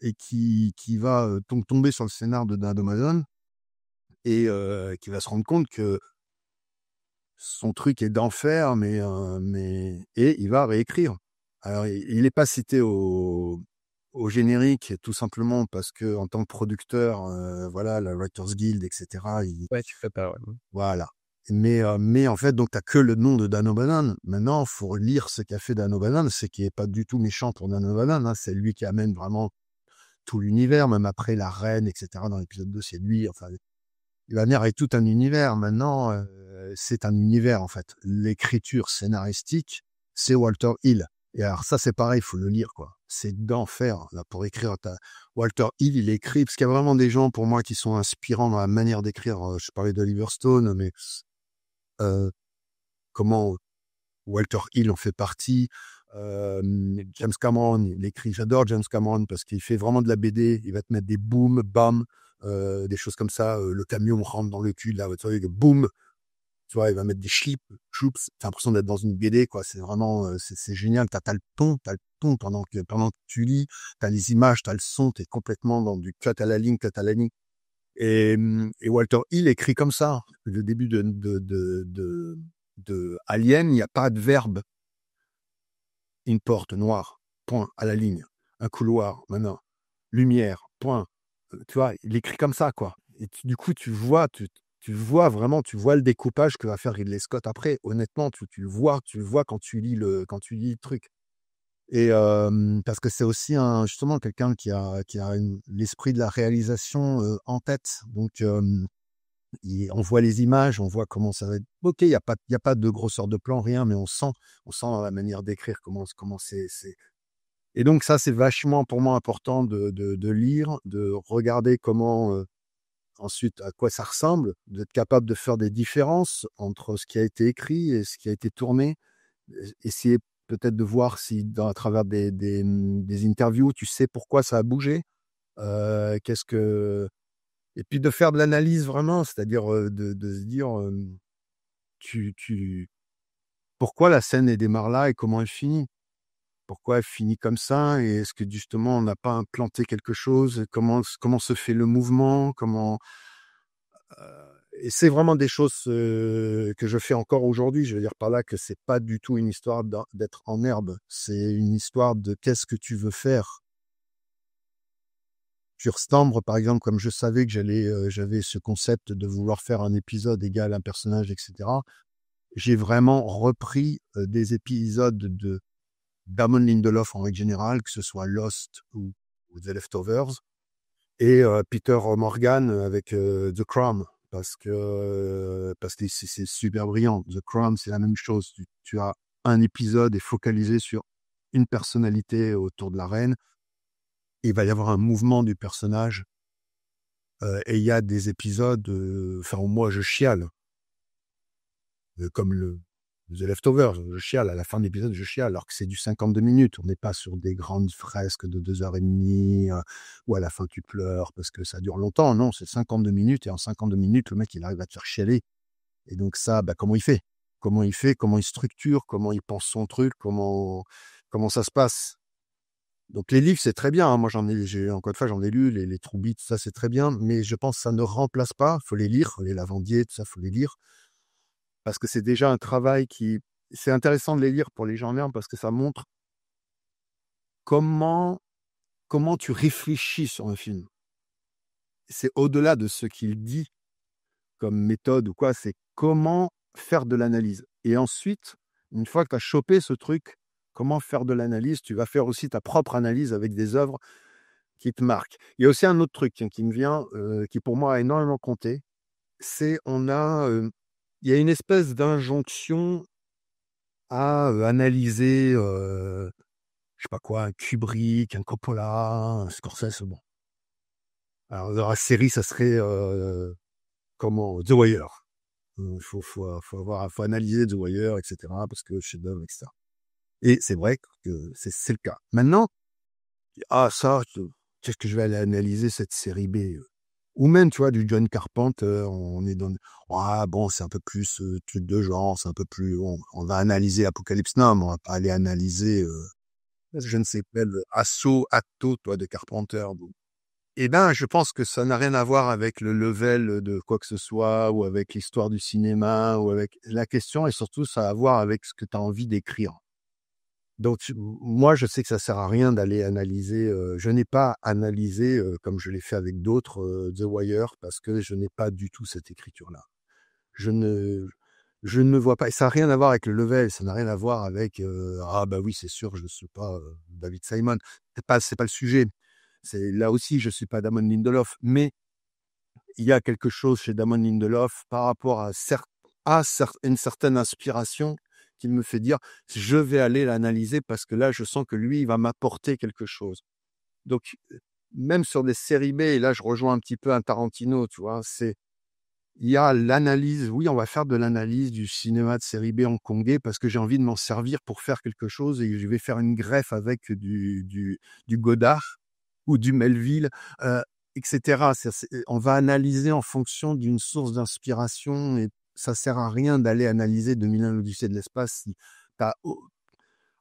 et qui va tomber sur le scénar de Dan O'Bannon et qui va se rendre compte que son truc est d'enfer, et il va réécrire. Alors, il n'est pas cité au générique, tout simplement parce que en tant que producteur, voilà, la Writers Guild, etc. Ouais, tu fais pas, ouais. Voilà. Mais en fait, donc, tu n'as que le nom de Dan O'Bannon. Maintenant, il faut lire ce qu'a fait Dan O'Bannon. C'est qui n'est pas du tout méchant pour Dan O'Bannon. Hein. C'est lui qui amène vraiment tout l'univers, même après la reine, etc. Dans l'épisode 2, c'est lui. Enfin, il va venir avec tout un univers. Maintenant, c'est un univers, en fait. L'écriture scénaristique, c'est Walter Hill. Et alors ça, c'est pareil, il faut le lire, quoi. C'est d'enfer, là, pour écrire. Walter Hill, il écrit, parce qu'il y a vraiment des gens, pour moi, qui sont inspirants dans la manière d'écrire. Je parlais d'Oliver Stone, mais comment Walter Hill en fait partie. James Cameron, il écrit, j'adore James Cameron, parce qu'il fait vraiment de la BD. Il va te mettre des boom, bam, des choses comme ça. Le camion rentre dans le cul de la voiture, boum. Tu vois, il va mettre des choups. T'as l'impression d'être dans une BD, quoi. C'est vraiment, c'est génial. T'as le ton pendant que tu lis. T'as les images, t'as le son. T'es complètement dans du cut à la ligne. Et Walter Hill écrit comme ça. Le début de Alien, il n'y a pas de verbe. Une porte noire, point, à la ligne. Un couloir, maintenant. Lumière, point. Tu vois, il écrit comme ça, quoi. Et du coup, tu vois le découpage que va faire Ridley Scott après. Honnêtement, tu le vois quand tu lis le truc. Et parce que c'est aussi justement quelqu'un qui a l'esprit de la réalisation en tête. Donc on voit les images, on voit comment ça va être. Ok, il y a pas de grosseur de plan, rien, mais on sent dans la manière d'écrire comment c'est. Et donc ça, c'est vachement pour moi important de lire, de regarder comment ensuite à quoi ça ressemble, d'être capable de faire des différences entre ce qui a été écrit et ce qui a été tourné. Essayer peut-être de voir si à travers des interviews, tu sais pourquoi ça a bougé. Et puis de faire de l'analyse vraiment, c'est-à-dire de se dire pourquoi la scène elle démarre là et comment elle finit. Pourquoi elle finit comme ça et est-ce que justement on n'a pas implanté quelque chose? Comment se fait le mouvement? Et c'est vraiment des choses que je fais encore aujourd'hui. Je veux dire par là que c'est pas du tout une histoire d'être en herbe. C'est une histoire de qu'est-ce que tu veux faire. Sur Stambre, par exemple, comme je savais que j'avais ce concept de vouloir faire un épisode égal à un personnage, etc., j'ai vraiment repris des épisodes de Damon Lindelof en règle générale, que ce soit Lost ou The Leftovers, et Peter Morgan avec The Crown, parce que c'est super brillant. The Crown, c'est la même chose. Tu as un épisode est focalisé sur une personnalité autour de la reine. Il va y avoir un mouvement du personnage. Et il y a des épisodes, moi je chiale. Comme The Leftovers, je chiale. À la fin de l'épisode, je chiale, alors que c'est du 52 minutes. On n'est pas sur des grandes fresques de 2h30, où à la fin tu pleures parce que ça dure longtemps. Non, c'est 52 minutes, et en 52 minutes, le mec, il arrive à te faire chialer. Et donc ça, comment il fait? Comment il structure? Comment il pense son truc? Comment ça se passe? Donc les livres, c'est très bien, hein. Moi, encore une fois, j'en ai lu, les True Beat, ça, c'est très bien, mais je pense que ça ne remplace pas. Il faut les lire, les Lavandier, tout ça, il faut les lire. Parce que c'est déjà un travail c'est intéressant de les lire pour les gens bien, parce que ça montre comment tu réfléchis sur un film. C'est au-delà de ce qu'il dit comme méthode ou quoi, c'est comment faire de l'analyse. Et ensuite, une fois que tu as chopé ce truc, comment faire de l'analyse, tu vas faire aussi ta propre analyse avec des œuvres qui te marquent. Il y a aussi un autre truc qui me vient, qui pour moi a énormément compté, c'est il y a une espèce d'injonction à analyser, je sais pas quoi, un Kubrick, un Coppola, un Scorsese, bon. Alors dans la série, ça serait The Wire. Faut analyser The Wire, etc., parce que chef-d'œuvre, etc. Et c'est vrai que c'est le cas. Maintenant, qu'est-ce que je vais aller analyser cette série B? Ou même, tu vois, du John Carpenter, on est dans... c'est un peu plus truc de genre, c'est un peu plus... On va analyser Apocalypse Now, mais on va pas aller analyser, je ne sais quel Atto, toi, de Carpenter. Eh ben, je pense que ça n'a rien à voir avec le level de quoi que ce soit, ou avec l'histoire du cinéma, ou avec... La question, et surtout, ça a à voir avec ce que tu as envie d'écrire. Donc, moi, je sais que ça sert à rien d'aller analyser. Je n'ai pas analysé, comme je l'ai fait avec d'autres, The Wire, parce que je n'ai pas du tout cette écriture-là. Je ne vois pas. Et ça n'a rien à voir avec le level. Ça n'a rien à voir avec oui, c'est sûr, je ne suis pas David Simon. C'est pas le sujet. C'est là aussi, je suis pas Damon Lindelof, mais il y a quelque chose chez Damon Lindelof par rapport à une certaine inspiration qui me fait dire, je vais aller l'analyser parce que là, je sens que lui, il va m'apporter quelque chose. Donc, même sur des séries B, et là, je rejoins un petit peu un Tarantino, tu vois, il y a l'analyse, oui, on va faire de l'analyse du cinéma de série B hongkongais parce que j'ai envie de m'en servir pour faire quelque chose et je vais faire une greffe avec du Godard ou du Melville, etc. On va analyser en fonction d'une source d'inspiration et ça sert à rien d'aller analyser 2001 l'Odyssée de l'espace si t'as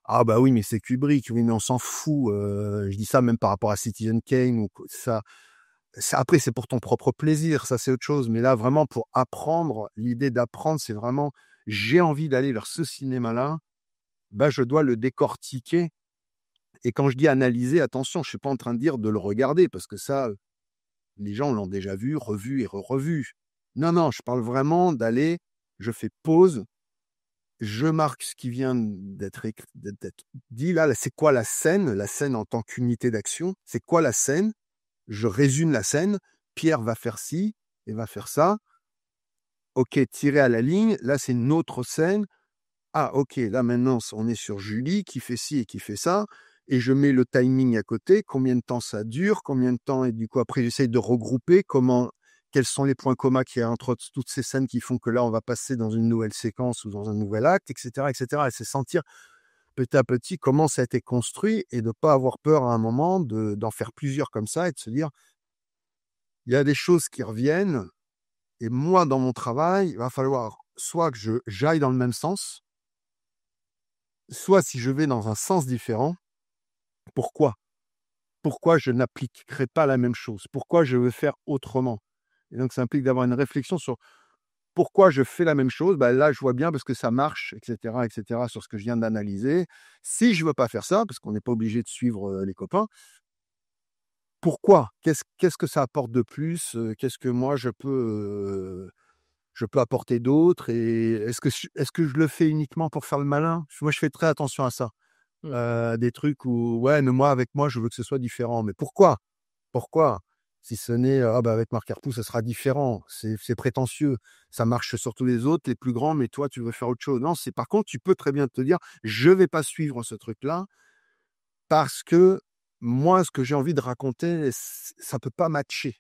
ah bah oui, mais c'est Kubrick, oui, mais on s'en fout. Je dis ça même par rapport à Citizen Kane ou ça. Après, c'est pour ton propre plaisir, ça c'est autre chose. Mais là, vraiment, pour apprendre, l'idée d'apprendre, c'est vraiment, j'ai envie d'aller vers ce cinéma-là, bah, je dois le décortiquer. Et quand je dis analyser, attention, je suis pas en train de dire de le regarder, parce que ça, les gens l'ont déjà vu, revu et revu. Non, non, je parle vraiment d'aller, je fais pause, je marque ce qui vient d'être dit là, c'est quoi la scène en tant qu'unité d'action, c'est quoi la scène, je résume la scène, Pierre va faire ci et va faire ça, ok, tiré à la ligne, là c'est une autre scène, ah ok, là maintenant on est sur Julie qui fait ci et qui fait ça, et je mets le timing à côté, combien de temps ça dure, combien de temps, et du coup après j'essaye de regrouper quels sont les points communs qu'il y a entre toutes ces scènes qui font que là on va passer dans une nouvelle séquence ou dans un nouvel acte, etc., etc. Et c'est sentir petit à petit comment ça a été construit et de ne pas avoir peur à un moment d'en faire plusieurs comme ça et de se dire il y a des choses qui reviennent et moi dans mon travail il va falloir soit que j'aille dans le même sens, soit si je vais dans un sens différent, pourquoi je n'appliquerai pas la même chose, pourquoi je veux faire autrement. Et donc ça implique d'avoir une réflexion sur pourquoi je fais la même chose. Bah, là je vois bien parce que ça marche, etc., sur ce que je viens d'analyser. Si je veux pas faire ça, parce qu'on n'est pas obligé de suivre les copains, pourquoi? Qu'est-ce que ça apporte de plus? Qu'est-ce que moi je peux apporter d'autre? Et est-ce que je le fais uniquement pour faire le malin? Moi, je fais très attention à ça. Des trucs où, ouais, mais moi, avec moi, je veux que ce soit différent. Mais pourquoi? Pourquoi? Si ce n'est, ah bah avec Marc Herpoux, ça sera différent. C'est prétentieux. Ça marche sur tous les autres, les plus grands, mais toi, tu veux faire autre chose. Non, par contre, tu peux très bien te dire, je vais pas suivre ce truc-là parce que moi, ce que j'ai envie de raconter, ça peut pas matcher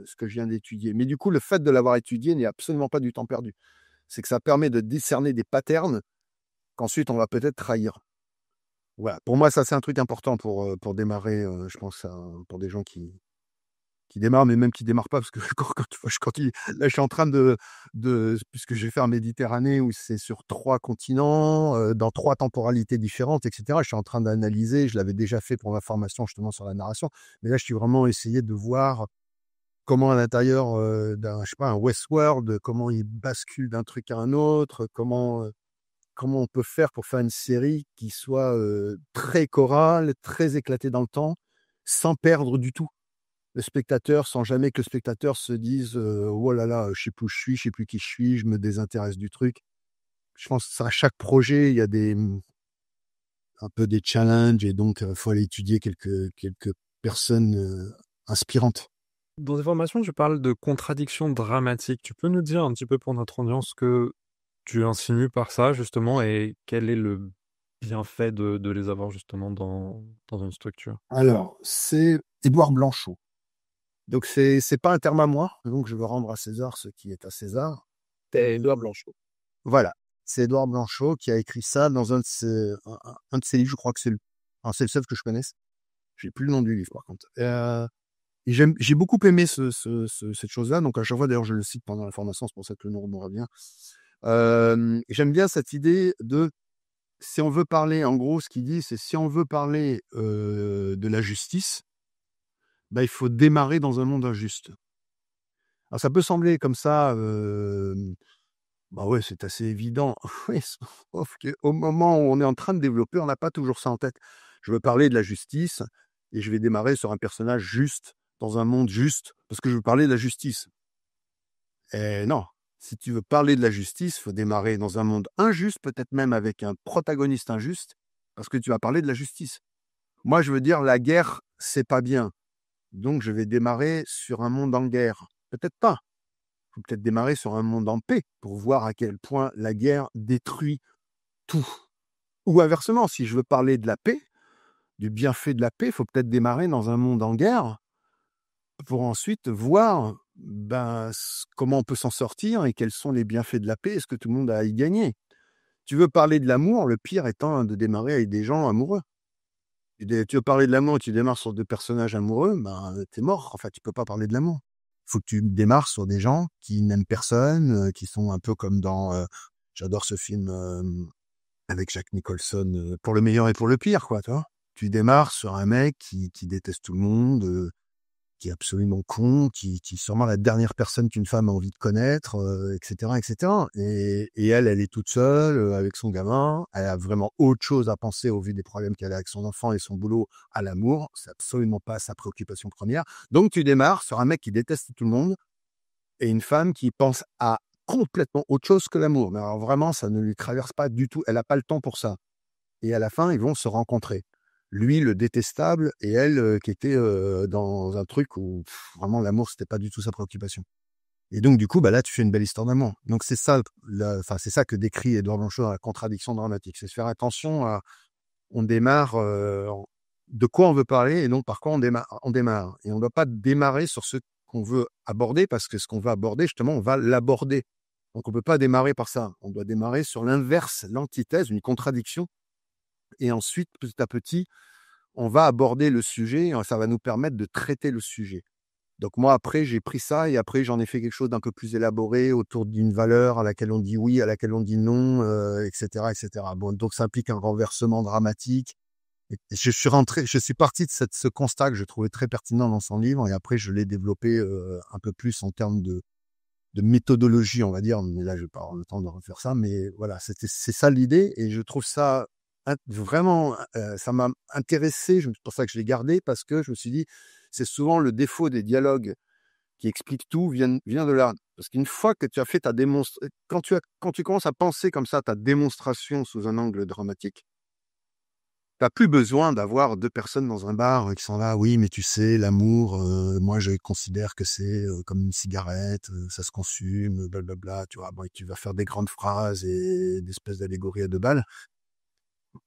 ce que je viens d'étudier. Mais du coup, le fait de l'avoir étudié n'est absolument pas du temps perdu. C'est que ça permet de discerner des patterns qu'ensuite on va peut-être trahir. Voilà. Pour moi, ça, c'est un truc important pour démarrer, je pense, pour des gens qui démarrent, mais même qui démarrent pas, parce que là, je suis en train puisque je vais faire Méditerranée, où c'est sur 3 continents, dans 3 temporalités différentes, etc. Je suis en train d'analyser, je l'avais déjà fait pour ma formation, justement, sur la narration, mais là, je suis vraiment essayé de voir comment à l'intérieur d'un, je sais pas, un Westworld, comment il bascule d'un truc à un autre, comment on peut faire pour faire une série qui soit très chorale, très éclatée dans le temps, sans perdre du tout le spectateur, sans jamais que le spectateur se dise oh là là, je sais plus où je suis, je sais plus qui je suis, je me désintéresse du truc. Je pense que à chaque projet, il y a un peu des challenges et donc faut aller étudier quelques personnes inspirantes. Dans tes formations, tu parles de contradictions dramatiques. Tu peux nous dire un petit peu pour notre audience ce que tu insinues par ça, justement, et quel est le bienfait de les avoir, justement, dans une structure? Alors, c'est Édouard Blanchot. Donc, c'est pas un terme à moi, donc je veux rendre à César ce qui est à César. C'est Édouard Blanchot. Voilà, c'est Édouard Blanchot qui a écrit ça dans un de ses livres, je crois que c'est le seul que je connaisse. J'ai plus le nom du livre, par contre. Et j'ai beaucoup aimé cette chose-là, donc à chaque fois, d'ailleurs, je le cite pendant la formation, c'est pour ça que le nom me revient. J'aime bien cette idée de, si on veut parler, en gros, ce qu'il dit, c'est si on veut parler de la justice, bah, il faut démarrer dans un monde injuste. Alors ça peut sembler comme ça, bah ouais, c'est assez évident. Oui, sauf qu'au moment où on est en train de développer, on n'a pas toujours ça en tête. Je veux parler de la justice et je vais démarrer sur un personnage juste, dans un monde juste, parce que je veux parler de la justice. Et non, si tu veux parler de la justice, il faut démarrer dans un monde injuste, peut-être même avec un protagoniste injuste, parce que tu vas parler de la justice. Moi, je veux dire, la guerre, c'est pas bien. donc je vais démarrer sur un monde en guerre. Peut-être pas. Il faut peut-être démarrer sur un monde en paix pour voir à quel point la guerre détruit tout. Ou inversement, si je veux parler de la paix, du bienfait de la paix, il faut peut-être démarrer dans un monde en guerre pour ensuite voir comment on peut s'en sortir et quels sont les bienfaits de la paix. Est-ce que tout le monde a à y gagner? Tu veux parler de l'amour, le pire étant de démarrer avec des gens amoureux. Tu veux parler de l'amour, tu démarres sur 2 personnages amoureux, t'es mort. Enfin, tu peux pas parler de l'amour. Il faut que tu démarres sur des gens qui n'aiment personne, qui sont un peu comme dans... j'adore ce film avec Jack Nicholson, Pour le meilleur et pour le pire, quoi, tu vois. Tu démarres sur un mec qui déteste tout le monde, qui est absolument con, qui est sûrement la dernière personne qu'une femme a envie de connaître, etc., etc. Et elle est toute seule avec son gamin. Elle a vraiment autre chose à penser au vu des problèmes qu'elle a avec son enfant et son boulot à l'amour. C'est absolument pas sa préoccupation première. Donc tu démarres sur un mec qui déteste tout le monde et une femme qui pense à complètement autre chose que l'amour. Mais alors vraiment, ça ne lui traverse pas du tout. Elle n'a pas le temps pour ça. Et à la fin, ils vont se rencontrer. Lui, le détestable, et elle, qui était dans un truc où vraiment l'amour, c'était pas du tout sa préoccupation. Et donc, du coup, là, tu fais une belle histoire d'amour. Donc, c'est ça, c'est ça que décrit Édouard Blanchot dans La contradiction dramatique. C'est faire attention à, on démarre, de quoi on veut parler et non par quoi on démarre. Et on ne doit pas démarrer sur ce qu'on veut aborder parce que ce qu'on veut aborder, justement, on va l'aborder. Donc, on peut pas démarrer par ça. On doit démarrer sur l'inverse, l'antithèse, une contradiction. Et ensuite, petit à petit, on va aborder le sujet, ça va nous permettre de traiter le sujet. Donc moi, après, j'ai pris ça et après, j'en ai fait quelque chose d'un peu plus élaboré autour d'une valeur à laquelle on dit oui, à laquelle on dit non, etc., etc. Bon, donc ça implique un renversement dramatique. Et je suis parti de ce constat que je trouvais très pertinent dans son livre et après, je l'ai développé un peu plus en termes de méthodologie, on va dire. Mais là, je vais pas avoir le temps de refaire ça, mais voilà, c'est ça l'idée et je trouve ça vraiment, ça m'a intéressé, c'est pour ça que je l'ai gardé, parce que je me suis dit, c'est souvent le défaut des dialogues qui expliquent tout, vient de là. Parce qu'une fois que tu as fait ta démonstration, quand tu commences à penser comme ça, ta démonstration sous un angle dramatique, tu n'as plus besoin d'avoir 2 personnes dans un bar qui sont là, oui, mais tu sais, l'amour, moi je considère que c'est comme une cigarette, ça se consume, blablabla, tu vois, bon, et tu vas faire des grandes phrases et des espèces d'allégories à 2 balles.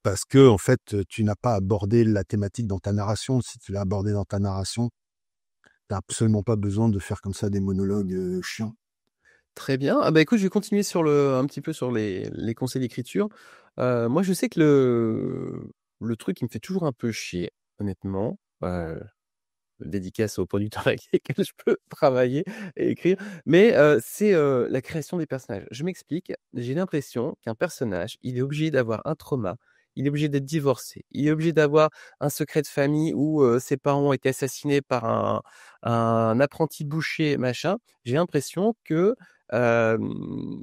Parce que, en fait, tu n'as pas abordé la thématique dans ta narration. Si tu l'as abordé dans ta narration, tu n'as absolument pas besoin de faire comme ça des monologues chiants. Très bien. Ah bah écoute, je vais continuer sur un petit peu sur les conseils d'écriture. Moi, je sais que le truc qui me fait toujours un peu chier, honnêtement, dédicace aux producteurs avec lesquels je peux travailler et écrire, mais c'est la création des personnages. Je m'explique, j'ai l'impression qu'un personnage, il est obligé d'avoir un trauma, il est obligé d'être divorcé, il est obligé d'avoir un secret de famille où ses parents ont été assassinés par un apprenti boucher, machin. J'ai l'impression que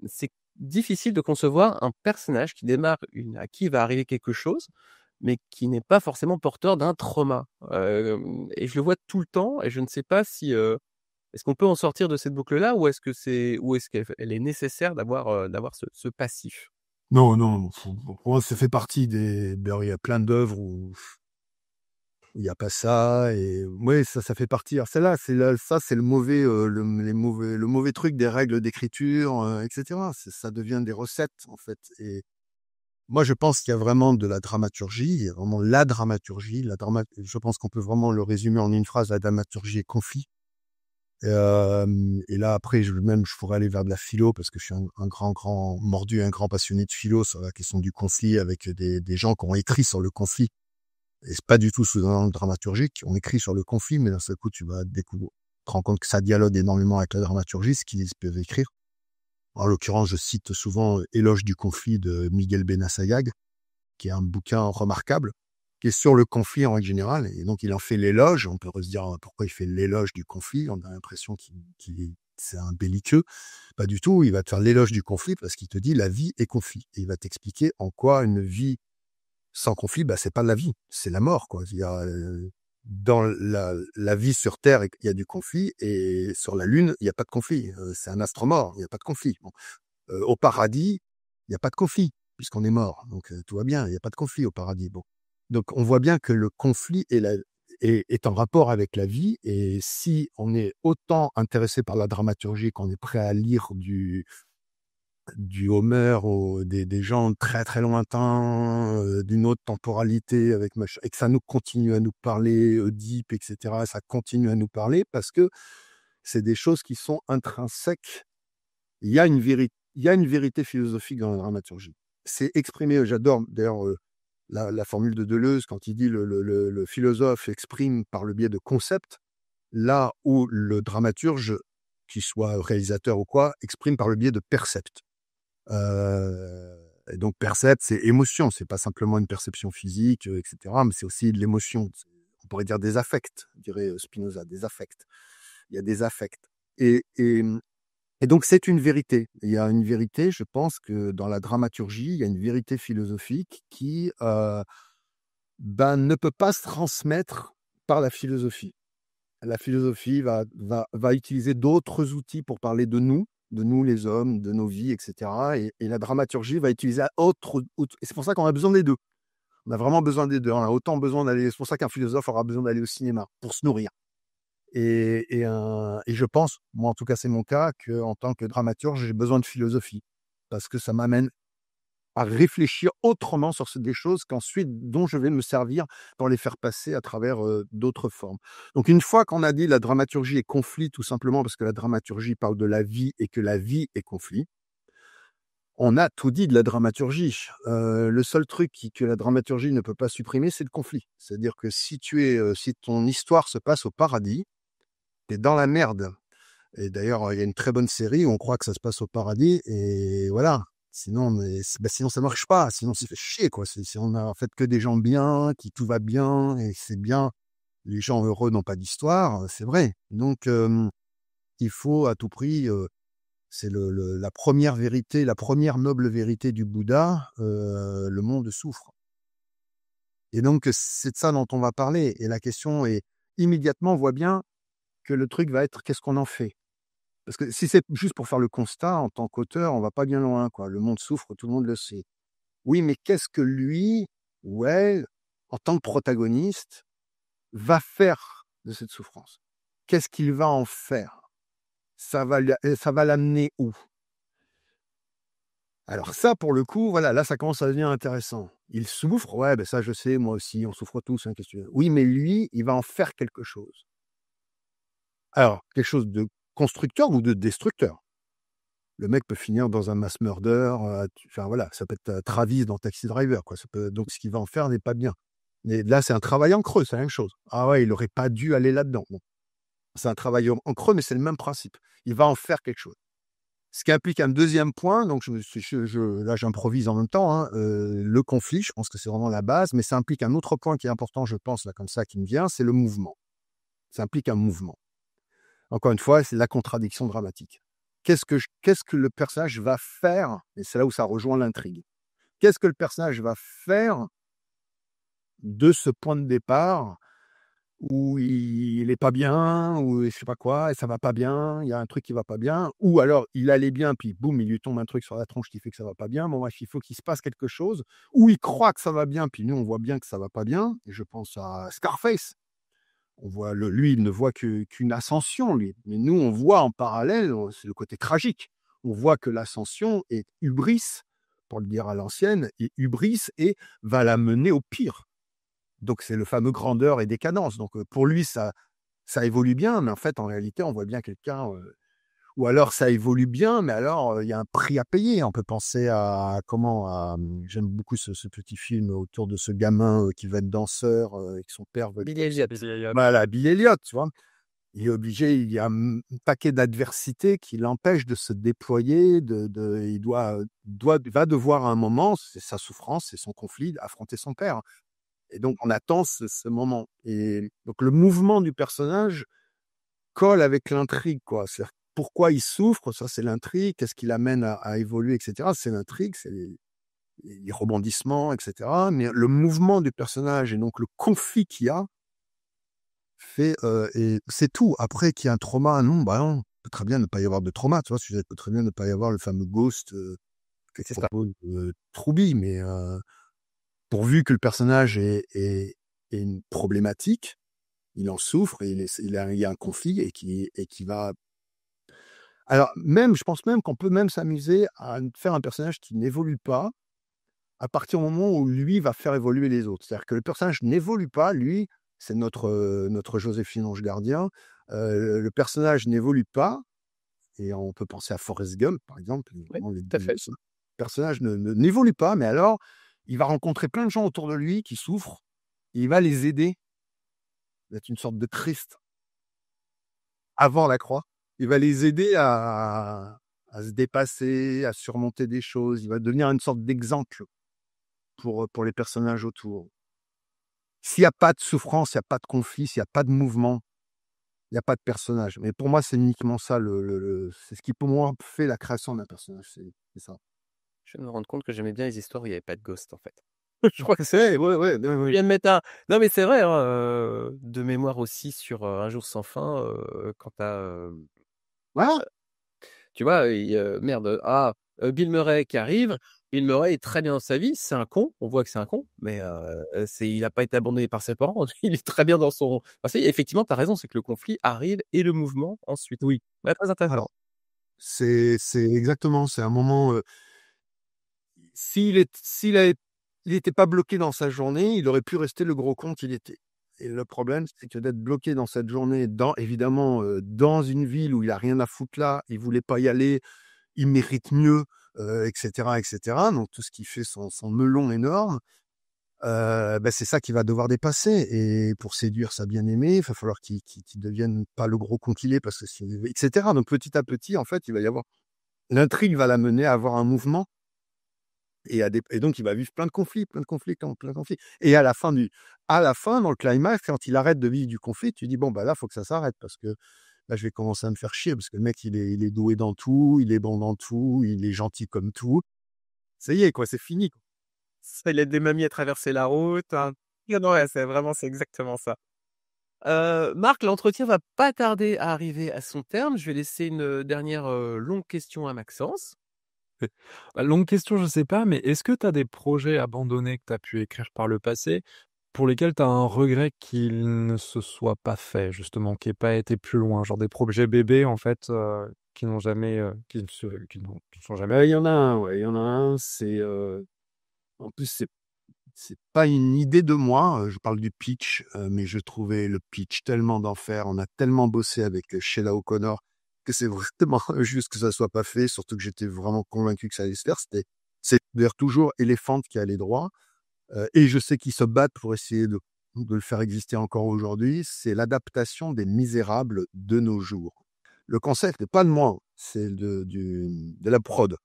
c'est difficile de concevoir un personnage qui démarre à qui va arriver quelque chose, mais qui n'est pas forcément porteur d'un trauma. Et je le vois tout le temps et je ne sais pas si, est-ce qu'on peut en sortir de cette boucle-là ou est-ce qu'elle est nécessaire d'avoir ce passif? Non, pour moi, ça fait partie il y a plein d'œuvres où il n'y a pas ça et ouais, ça fait partie. Alors celle-là, ça, c'est le mauvais truc des règles d'écriture, etc. Ça devient des recettes, en fait. Et moi, je pense qu'il y a vraiment de la dramaturgie, il y a vraiment la dramaturgie. Je pense qu'on peut vraiment le résumer en une phrase, la dramaturgie est conflit. Et là, après, je pourrais aller vers de la philo parce que je suis un grand mordu, un grand passionné de philo sur la question du conflit avec des gens qui ont écrit sur le conflit. Et c'est pas du tout sous un angle dramaturgique. On écrit sur le conflit, mais d'un seul coup, tu vas te rendre compte que ça dialogue énormément avec la dramaturgie, ce qu'ils peuvent écrire. En l'occurrence, je cite souvent Éloge du conflit de Miguel Benassayag, qui est un bouquin remarquable, qui est sur le conflit en règle générale. Et donc, il en fait l'éloge. On peut se dire pourquoi il fait l'éloge du conflit. On a l'impression c'est un belliqueux. Pas du tout. Il va te faire l'éloge du conflit parce qu'il te dit la vie est conflit. Et il va t'expliquer en quoi une vie sans conflit, c'est pas la vie, c'est la mort, quoi. Dans la vie sur Terre, il y a du conflit, et sur la Lune, il n'y a pas de conflit. C'est un astre mort, il n'y a pas de conflit. Bon. Au paradis, il n'y a pas de conflit, puisqu'on est mort. Donc, tout va bien, il n'y a pas de conflit au paradis. Bon. Donc, on voit bien que le conflit est en rapport avec la vie. Et si on est autant intéressé par la dramaturgie qu'on est prêt à lire du Homer ou des gens très très lointains, d'une autre temporalité avec machin, et que ça nous continue à nous parler, Oedipe, etc. Ça continue à nous parler parce que c'est des choses qui sont intrinsèques. Il y a une vérité philosophique dans la dramaturgie. C'est exprimé, j'adore d'ailleurs la formule de Deleuze quand il dit le philosophe exprime par le biais de concepts, là où le dramaturge, qu'il soit réalisateur ou quoi, exprime par le biais de percepts. Et donc percept, c'est émotion, c'est pas simplement une perception physique, etc., mais c'est aussi de l'émotion. On pourrait dire des affects, dirait Spinoza, des affects. Il y a des affects. Et donc c'est une vérité. Il y a une vérité, je pense que dans la dramaturgie, il y a une vérité philosophique qui ne peut pas se transmettre par la philosophie. La philosophie va utiliser d'autres outils pour parler de nous les hommes, de nos vies, etc. Et la dramaturgie va utiliser autre. Et c'est pour ça qu'on a besoin des deux. On a vraiment besoin des deux. On a autant besoin d'aller. C'est pour ça qu'un philosophe aura besoin d'aller au cinéma pour se nourrir. Et je pense, moi en tout cas c'est mon cas, qu'en tant que dramaturge, j'ai besoin de philosophie. Parce que ça m'amène à réfléchir autrement sur des choses dont je vais me servir pour les faire passer à travers d'autres formes. Donc une fois qu'on a dit la dramaturgie est conflit, tout simplement parce que la dramaturgie parle de la vie et que la vie est conflit, on a tout dit de la dramaturgie. Le seul truc que la dramaturgie ne peut pas supprimer, c'est le conflit. C'est-à-dire que si ton histoire se passe au paradis, t'es dans la merde. Et d'ailleurs, il y a une très bonne série où on croit que ça se passe au paradis, et voilà. Sinon ça marche pas. Sinon, c'est fait chier, quoi. Si on a en fait que des gens bien, qui tout va bien, et c'est bien, les gens heureux n'ont pas d'histoire, c'est vrai. Donc, il faut à tout prix, c'est la première vérité, la première noble vérité du Bouddha, le monde souffre. Et donc, c'est de ça dont on va parler. Et la question est, immédiatement, on voit bien que le truc va être qu'est-ce qu'on en fait? Parce que si c'est juste pour faire le constat, en tant qu'auteur, on va pas bien loin, quoi. Le monde souffre, tout le monde le sait. Oui, mais qu'est-ce que lui ou elle, en tant que protagoniste, va faire de cette souffrance? Qu'est-ce qu'il va en faire? Ça va l'amener où? Alors ça, pour le coup, voilà, là, ça commence à devenir intéressant. Il souffre, ouais, ça je sais, moi aussi, on souffre tous, hein, qu'est-ce que tu veux. Oui, mais lui, il va en faire quelque chose. Alors, quelque chose de constructeur ou de destructeur. Le mec peut finir dans un mass murder, enfin voilà, ça peut être Travis dans Taxi Driver, quoi. Donc ce qu'il va en faire n'est pas bien. Mais là, c'est un travail en creux, c'est la même chose. Ah ouais, il aurait pas dû aller là-dedans. Bon. C'est un travail en creux, mais c'est le même principe. Il va en faire quelque chose. Ce qui implique un deuxième point, donc là j'improvise en même temps, hein, le conflit, je pense que c'est vraiment la base, mais ça implique un autre point qui est important, je pense, là comme ça, qui me vient, c'est le mouvement. Ça implique un mouvement. Encore une fois, c'est la contradiction dramatique. Qu'est-ce que le personnage va faire? Et c'est là où ça rejoint l'intrigue. Qu'est-ce que le personnage va faire de ce point de départ où il est pas bien, ou je sais pas quoi, et ça va pas bien, il y a un truc qui va pas bien, ou alors il allait bien, puis boum, il lui tombe un truc sur la tronche qui fait que ça va pas bien. Bon, bref, il faut qu'il se passe quelque chose, ou il croit que ça va bien, puis nous on voit bien que ça va pas bien, et je pense à Scarface. On voit lui, il ne voit qu'une ascension, lui. Mais nous, on voit en parallèle, c'est le côté tragique. On voit que l'ascension est hubris, pour le dire à l'ancienne, et hubris et va la mener au pire. Donc c'est le fameux grandeur et décadence. Donc pour lui, ça évolue bien, mais en fait, en réalité, on voit bien quelqu'un. Ou alors ça évolue bien, mais alors il y a un prix à payer. On peut penser j'aime beaucoup ce petit film autour de ce gamin qui va être danseur et que son père veut. Billy Elliot. Voilà, Billy Elliot, tu vois. Il est obligé, il y a un paquet d'adversités qui l'empêchent de se déployer. Il va devoir à un moment, c'est sa souffrance, c'est son conflit, affronter son père. Et donc on attend ce moment. Et donc le mouvement du personnage colle avec l'intrigue, quoi. C'est pourquoi il souffre, ça c'est l'intrigue, qu'est-ce qui l'amène à évoluer, etc. C'est l'intrigue, c'est les rebondissements, etc. Mais le mouvement du personnage et donc le conflit qu'il y a fait, et c'est tout. Après qu'il y a un trauma, non, non, peut très bien ne pas y avoir de trauma, tu vois, peut très bien ne pas y avoir le fameux ghost Troubi, mais pourvu que le personnage ait une problématique, il en souffre, et il y a un conflit et qui va. Alors même, je pense même qu'on peut même s'amuser à faire un personnage qui n'évolue pas à partir du moment où lui va faire évoluer les autres. C'est-à-dire que le personnage n'évolue pas, lui, c'est notre Joséphine Ange Gardien. Le personnage n'évolue pas, et on peut penser à Forrest Gump, par exemple. Oui, Vraiment, tout à fait. le personnage n'évolue pas, mais alors, il va rencontrer plein de gens autour de lui qui souffrent, et il va les aider. C'est une sorte de Christ avant la croix. Il va les aider à se dépasser, à surmonter des choses. Il va devenir une sorte d'exemple pour les personnages autour. S'il n'y a pas de souffrance, il n'y a pas de conflit, s'il n'y a pas de mouvement, il n'y a pas de personnage. Mais pour moi, c'est uniquement ça, c'est ce qui pour moi fait la création d'un personnage, c'est ça. Je viens de me rendre compte que j'aimais bien les histoires où il n'y avait pas de ghost, en fait. Je crois que C'est, ouais, je oui. viens de mettre un... Non, mais c'est vrai, hein, de mémoire aussi sur Un jour sans fin, quand t'as... Voilà. tu vois, merde, Bill Murray qui arrive. Bill Murray est très bien dans sa vie, c'est un con, on voit que c'est un con, mais il n'a pas été abandonné par ses parents, il est très bien dans son... Enfin, effectivement, tu as raison, c'est que le conflit arrive et le mouvement ensuite. Oui. Ouais, très intéressant. Alors, c'est exactement, c'est un moment... s'il n'était pas bloqué dans sa journée, il aurait pu rester le gros con qu'il était. Et le problème, c'est que d'être bloqué dans cette journée, évidemment, dans une ville où il a rien à foutre là, il voulait pas y aller, il mérite mieux, etc., etc. Donc tout ce qui fait son melon énorme, c'est ça qu'il va devoir dépasser. Et pour séduire sa bien-aimée, il va falloir qu'il devienne pas le gros con qu'il est, parce que etc. Donc petit à petit, en fait, il va y avoir l'intrigue va l'amener à avoir un mouvement. Et donc, il va vivre plein de conflits. Et à la fin, dans le climax, quand il arrête de vivre du conflit, tu dis, bon, bah là, il faut que ça s'arrête, parce que là, je vais commencer à me faire chier, parce que le mec, il est doué dans tout, il est bon dans tout, il est gentil comme tout. Ça y est, quoi, c'est fini, quoi. Ça, il aide des mamies à traverser la route. Hein. Non, ouais, c'est exactement ça. Marc, l'entretien va pas tarder à arriver à son terme. Je vais laisser une dernière longue question à Maxence. Longue question, je sais pas, mais est-ce que tu as des projets abandonnés que tu as pu écrire par le passé pour lesquels tu as un regret qu'ils ne se soient pas faits, justement, qui n'aient pas été plus loin, genre des projets bébés, en fait, qui n'ont jamais, qui ne sont jamais. Il y en a un, ouais, il y en a un, c'est... en plus, c'est pas une idée de moi, je parle du pitch, mais je trouvais le pitch tellement d'enfer. On a tellement bossé avec Sheila O'Connor que c'est vraiment juste que ça soit pas fait, surtout que j'étais vraiment convaincu que ça allait se faire. C'est d'ailleurs toujours Elephant qui allait droit, et je sais qu'ils se battent pour essayer de le faire exister encore aujourd'hui. C'est l'adaptation des Misérables de nos jours. Le concept n'est pas de moi, c'est de la prod.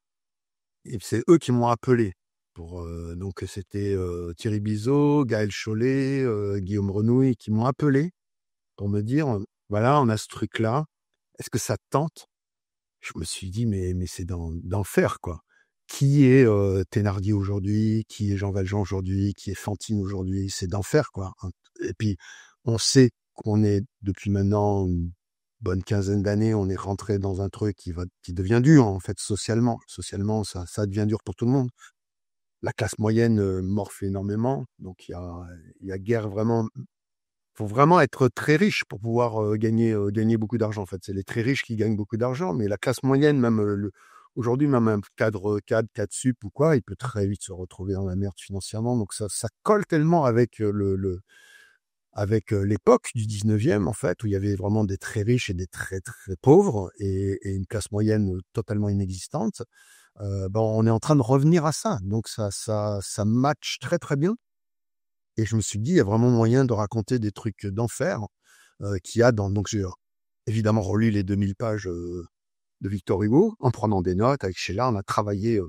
Et c'est eux qui m'ont appelé. Donc c'était Thierry Bizot, Gaël Chollet, Guillaume Renouille qui m'ont appelé pour me dire, voilà, on a ce truc-là, est-ce que ça te tente? Je me suis dit, mais c'est d'enfer, quoi. Qui est Thénardier aujourd'hui? Qui est Jean Valjean aujourd'hui? Qui est Fantine aujourd'hui? C'est d'enfer, quoi. Et puis, on sait qu'on est, depuis maintenant une bonne quinzaine d'années, on est rentré dans un truc qui devient dur, en fait, socialement. Socialement, ça devient dur pour tout le monde. La classe moyenne morfe énormément, donc il y a guère vraiment. Faut vraiment être très riche pour pouvoir gagner beaucoup d'argent. En fait, c'est les très riches qui gagnent beaucoup d'argent, mais la classe moyenne, même aujourd'hui, même un cadre sup ou quoi, il peut très vite se retrouver dans la merde financièrement. Donc ça colle tellement avec avec l'époque du 19e, en fait, où il y avait vraiment des très riches et des très très pauvres, et une classe moyenne totalement inexistante. On est en train de revenir à ça, donc ça match très très bien. Et je me suis dit, il y a vraiment moyen de raconter des trucs d'enfer qu'il y a dans. Donc j'ai évidemment relu les 2000 pages de Victor Hugo en prenant des notes. Avec Sheila, on a travaillé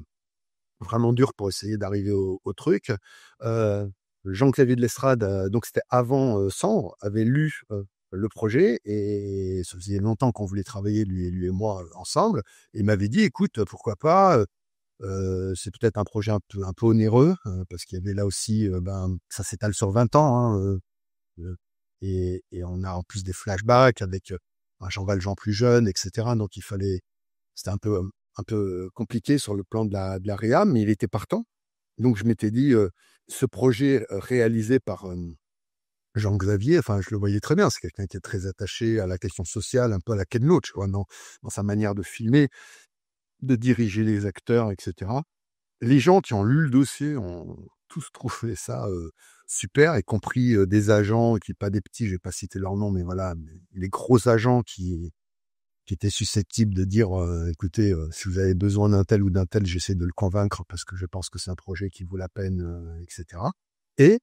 vraiment dur pour essayer d'arriver au truc. Jean-Clavier de Lestrade, donc c'était avant Cendre, avait lu le projet, et ça faisait longtemps qu'on voulait travailler, lui et moi, ensemble. Et il m'avait dit, écoute, pourquoi pas, c'est peut-être un projet un peu onéreux, parce qu'il y avait là aussi, ça s'étale sur 20 ans, hein, et on a en plus des flashbacks avec un Jean Valjean plus jeune, etc. Donc c'était un peu compliqué sur le plan de la réa, mais il était partant. Donc je m'étais dit, ce projet réalisé par Jean-Xavier, enfin, je le voyais très bien. C'est quelqu'un qui est très attaché à la question sociale, un peu à la Ken Loach, tu vois, dans sa manière de filmer, de diriger les acteurs, etc. Les gens qui ont lu le dossier ont tous trouvé ça super, y compris des agents, qui pas des petits, je vais pas citer leur nom, mais voilà, les gros agents qui étaient susceptibles de dire écoutez, si vous avez besoin d'un tel ou d'un tel, j'essaie de le convaincre parce que je pense que c'est un projet qui vaut la peine, etc. Et,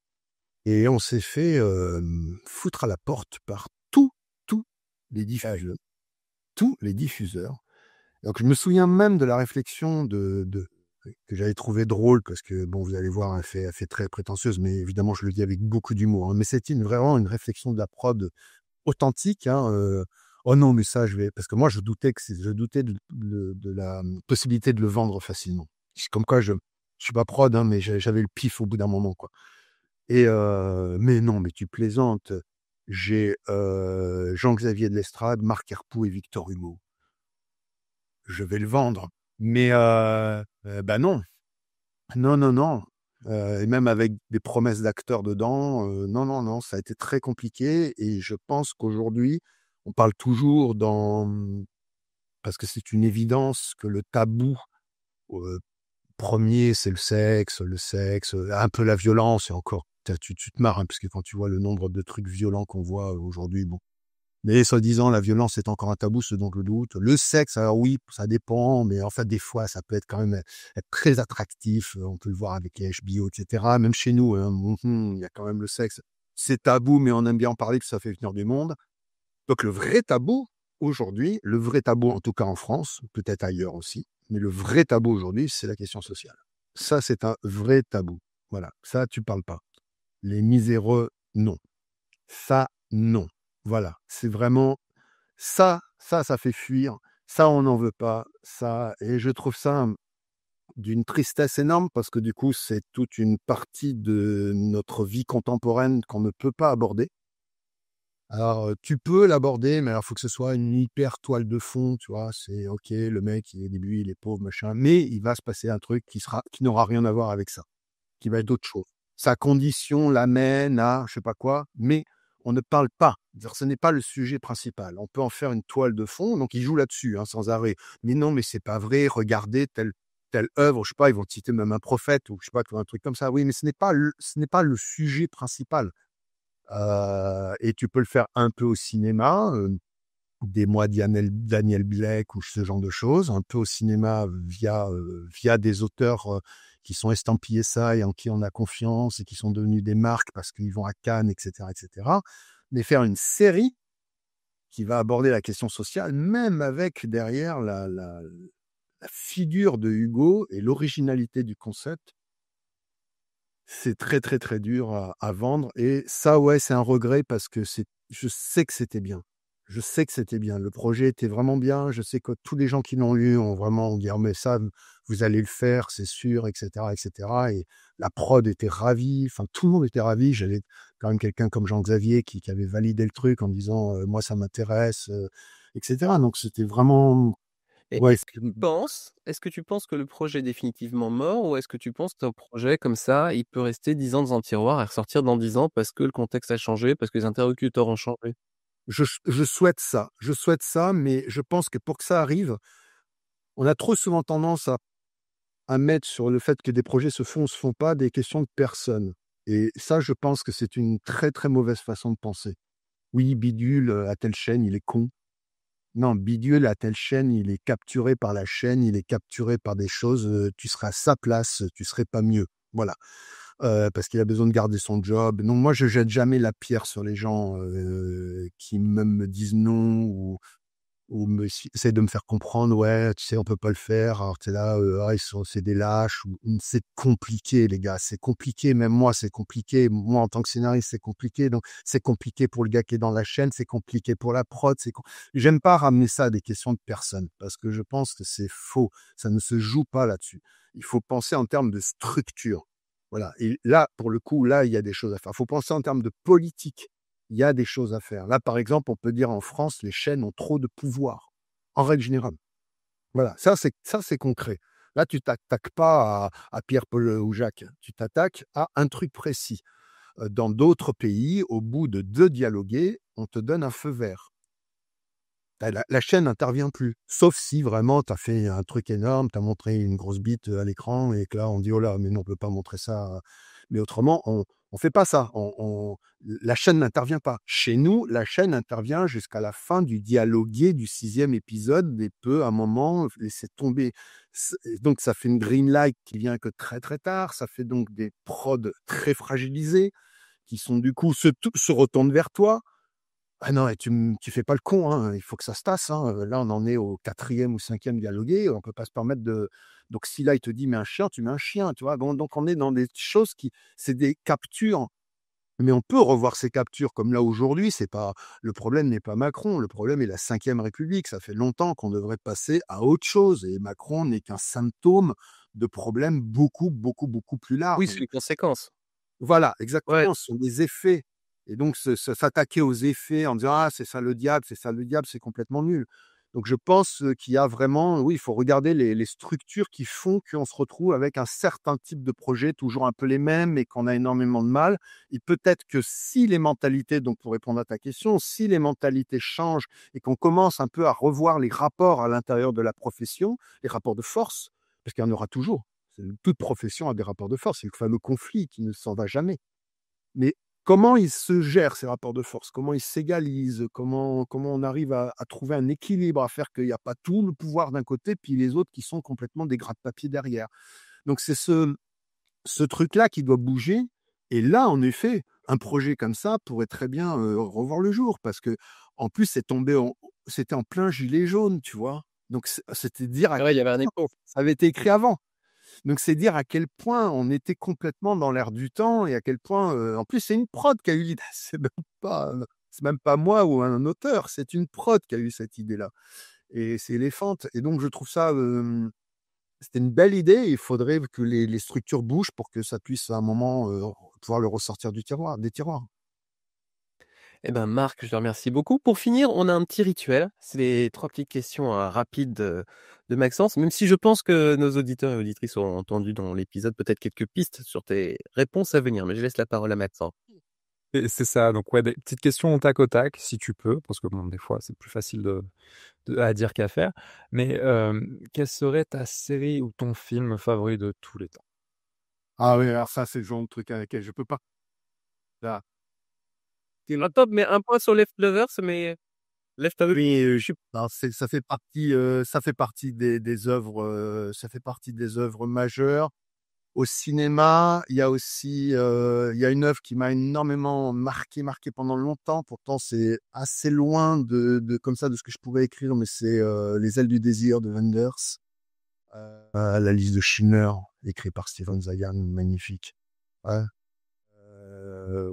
et on s'est fait foutre à la porte par tous les diffuseurs. Tous les diffuseurs. Donc je me souviens même de la réflexion que j'avais trouvé drôle parce que bon, vous allez voir, elle fait très prétentieuse, mais évidemment je le dis avec beaucoup d'humour. Hein, mais c'était vraiment une réflexion de la prod authentique. Hein, oh non, mais ça je vais parce que moi je doutais de la possibilité de le vendre facilement. Comme quoi je suis pas prod, hein, mais j'avais le pif au bout d'un moment, quoi. Et mais non, mais tu plaisantes. J'ai Jean-Xavier de Lestrade, Marc Herpoux et Victor Hugo. Je vais le vendre. Mais bah non. Non, non, non. Et même avec des promesses d'acteurs dedans, non, non, non, ça a été très compliqué. Et je pense qu'aujourd'hui, on parle toujours parce que c'est une évidence que le tabou premier, c'est le sexe, un peu la violence, et encore, tu te marres, hein, parce que quand tu vois le nombre de trucs violents qu'on voit aujourd'hui, bon. Mais soi-disant, la violence est encore un tabou, ce dont je doute. Le sexe, alors oui, ça dépend, mais en fait, des fois, ça peut être quand même être très attractif. On peut le voir avec les HBO, etc. Même chez nous, hein, il y a quand même le sexe. C'est tabou, mais on aime bien en parler, que ça fait venir du monde. Donc le vrai tabou, aujourd'hui, le vrai tabou, en tout cas en France, peut-être ailleurs aussi, mais le vrai tabou aujourd'hui, c'est la question sociale. Ça, c'est un vrai tabou. Voilà, ça, tu parles pas. Les miséreux, non. Ça, non. Voilà, c'est vraiment ça fait fuir. Ça, on n'en veut pas. Ça, et je trouve ça d'une tristesse énorme parce que du coup, c'est toute une partie de notre vie contemporaine qu'on ne peut pas aborder. Alors, tu peux l'aborder, mais alors, faut que ce soit une hyper toile de fond, tu vois. C'est OK, le mec, au début, il est pauvre, machin, mais il va se passer un truc qui n'aura rien à voir avec ça, qui va être d'autre chose. Sa condition l'amène à je sais pas quoi, mais on ne parle pas. C'est-à-dire, ce n'est pas le sujet principal. On peut en faire une toile de fond, donc il joue là-dessus, hein, sans arrêt. Mais non, mais c'est pas vrai. Regardez telle œuvre, je sais pas, ils vont te citer même un prophète ou je sais pas, un truc comme ça. Oui, mais ce n'est pas le sujet principal. Et tu peux le faire un peu au cinéma, des mois Daniel Blake ou ce genre de choses, un peu au cinéma via des auteurs qui sont estampillés ça et en qui on a confiance et qui sont devenus des marques parce qu'ils vont à Cannes, etc., etc. Mais faire une série qui va aborder la question sociale, même avec derrière la figure de Hugo et l'originalité du concept, c'est très, très, très dur à vendre. Et ça, ouais, c'est un regret parce que je sais que c'était bien. Je sais que c'était bien. Le projet était vraiment bien. Je sais que tous les gens qui l'ont lu ont vraiment dit, mais ça, vous allez le faire, c'est sûr, etc., etc. Et la prod était ravie. Enfin, tout le monde était ravi. J'avais quand même quelqu'un comme Jean-Xavier qui avait validé le truc en disant, moi, ça m'intéresse, etc. Donc, c'était vraiment, Et ouais. est-ce que tu penses que le projet est définitivement mort ou est-ce que tu penses que ton projet comme ça, il peut rester 10 ans dans un tiroir et ressortir dans 10 ans parce que le contexte a changé, parce que les interlocuteurs ont changé? Je souhaite ça. Je souhaite ça, mais je pense que pour que ça arrive, on a trop souvent tendance à mettre sur le fait que des projets se font ou se font pas des questions de personnes. Et ça, je pense que c'est une très, très mauvaise façon de penser. Oui, Bidule, à telle chaîne, il est con. Non, Bidule, à telle chaîne, il est capturé par la chaîne, il est capturé par des choses, tu serais à sa place, tu serais pas mieux. Voilà. Parce qu'il a besoin de garder son job. Non, moi, je jette jamais la pierre sur les gens qui même me disent non ou essaie de me faire comprendre, ouais, tu sais, on peut pas le faire. Alors, tu es là, c'est des lâches. C'est compliqué, les gars, c'est compliqué. Même moi, c'est compliqué. Moi, en tant que scénariste, c'est compliqué. Donc, c'est compliqué pour le gars qui est dans la chaîne, c'est compliqué pour la prod. J'aime pas ramener ça à des questions de personnes parce que je pense que c'est faux. Ça ne se joue pas là-dessus. Il faut penser en termes de structure. Voilà. Et là, pour le coup, là, il y a des choses à faire. Il faut penser en termes de politique. Il y a des choses à faire. Là, par exemple, on peut dire en France, les chaînes ont trop de pouvoir, en règle générale. Voilà, ça c'est concret. Là, tu t'attaques pas à Pierre, Paul ou Jacques. Tu t'attaques à un truc précis. Dans d'autres pays, au bout de 2 dialogués, on te donne un feu vert. La chaîne n'intervient plus. Sauf si vraiment tu as fait un truc énorme, tu as montré une grosse bite à l'écran et que là, on dit oh là, mais non, on peut pas montrer ça. Mais autrement, on fait pas ça. La chaîne n'intervient pas. Chez nous, la chaîne intervient jusqu'à la fin du dialogué du 6e épisode et peut, à un moment, laisser tomber. Donc, ça fait une green light qui vient que très, très tard. Ça fait donc des prods très fragilisés qui sont, du coup, se retournent vers toi. Ah non, et tu fais pas le con, hein, il faut que ça se tasse, hein. Là, on en est au 4e ou 5e dialogué, on peut pas se permettre de. Donc, si là, il te dit, mets un chien, tu mets un chien, tu vois. Bon, donc, on est dans des choses c'est des captures, mais on peut revoir ces captures. Comme là, aujourd'hui, le problème n'est pas Macron, le problème est la 5e République. Ça fait longtemps qu'on devrait passer à autre chose. Et Macron n'est qu'un symptôme de problèmes beaucoup, beaucoup, beaucoup plus Oui, larges. c'est les conséquences. Voilà, Ouais. exactement, ce sont des effets. Et donc, s'attaquer aux effets en disant ah, c'est ça le diable, c'est complètement nul. Donc, je pense qu'il y a vraiment, oui, il faut regarder les structures qui font qu'on se retrouve avec un certain type de projet, toujours un peu les mêmes, et qu'on a énormément de mal. Et peut-être que si les mentalités, donc pour répondre à ta question, si les mentalités changent et qu'on commence un peu à revoir les rapports à l'intérieur de la profession, les rapports de force, parce qu'il y en aura toujours. Toute profession a des rapports de force. C'est le fameux conflit qui ne s'en va jamais. Mais comment ils se gèrent, ces rapports de force? Comment ils s'égalisent? Comment on arrive à trouver un équilibre, à faire qu'il n'y a pas tout le pouvoir d'un côté, puis les autres qui sont complètement des gratte-papier derrière. Donc, c'est ce truc-là qui doit bouger. Et là, en effet, un projet comme ça pourrait très bien revoir le jour. Parce que, en plus, c'était en plein gilet jaune, tu vois. Donc, c'était dire Ouais, il y avait un écho. ça avait été écrit avant. Donc, c'est dire à quel point on était complètement dans l'air du temps et à quel point, en plus, c'est une prod qui a eu l'idée. C'est même pas moi ou un auteur, c'est une prod qui a eu cette idée-là. Et c'est Elephant. Et donc, je trouve ça, c'était une belle idée. Il faudrait que les structures bougent pour que ça puisse, à un moment, pouvoir le ressortir des tiroirs. Eh ben, Marc, je te remercie beaucoup. Pour finir, on a un petit rituel. C'est les 3 petites questions rapides de Maxence. Même si je pense que nos auditeurs et auditrices ont entendu dans l'épisode peut-être quelques pistes sur tes réponses à venir. Mais je laisse la parole à Maxence. Et c'est ça, donc ouais, des petites questions au tac au tac, si tu peux, parce que bon, des fois, c'est plus facile à dire qu'à faire. Mais quelle serait ta série ou ton film favori de tous les temps? Ah oui, alors ça, c'est le genre de truc avec lequel je peux pas. Là. Tu top, mais un point sur Leftovers, mais Leftovers. Oui, ça fait partie des œuvres, majeures. Au cinéma, il y a aussi, il y a une œuvre qui m'a énormément marqué pendant longtemps. Pourtant, c'est assez loin de comme ça de ce que je pourrais écrire, mais c'est Les ailes du désir de Wenders. La liste de Schindler, écrit par Steven Zayan, magnifique. Ouais.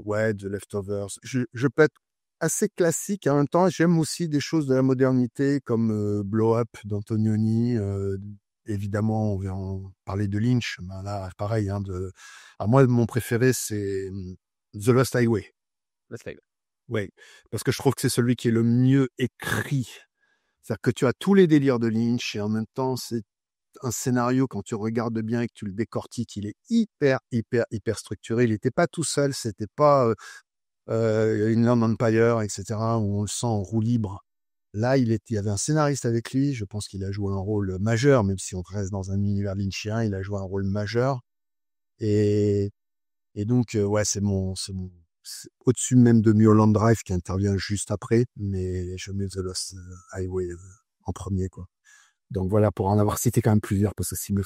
Ouais, The Leftovers. Je peux être assez classique. En même temps, j'aime aussi des choses de la modernité comme Blow Up d'Antonioni. Évidemment, on va en parler de Lynch. Ben là, pareil. Moi, mon préféré, c'est The Lost Highway. Oui, parce que je trouve que c'est celui qui est le mieux écrit. C'est-à-dire que tu as tous les délires de Lynch et en même temps, c'est un scénario, quand tu regardes bien et que tu le décortiques, il est hyper, hyper, hyper structuré. Il n'était pas tout seul, c'était pas Inland Empire, etc., où on le sent en roue libre. Là, il y avait un scénariste avec lui. Je pense qu'il a joué un rôle majeur, même si on reste dans un univers lynchien, il a joué un rôle majeur. Et donc, ouais, c'est au-dessus même de Mulholland Drive qui intervient juste après, mais je mets The Lost Highway en premier, quoi. Donc voilà, pour en avoir cité quand même plusieurs, parce que si me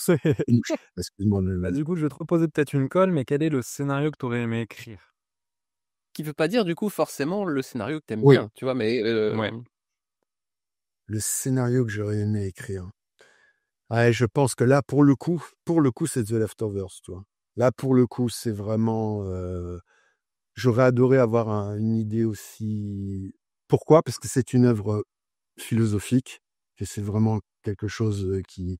excuse-moi. Du coup, je vais te reposer peut-être une colle, mais quel est le scénario que tu aurais aimé écrire? Qui veut pas dire, du coup, forcément le scénario que t'aimes Oui. bien, tu vois, mais Ouais. Le scénario que j'aurais aimé écrire. Ouais, je pense que là, pour le coup, c'est The Leftovers, tu vois. Là, pour le coup, c'est vraiment... j'aurais adoré avoir une idée aussi... Pourquoi? Parce que c'est une œuvre philosophique, et c'est vraiment quelque chose qui...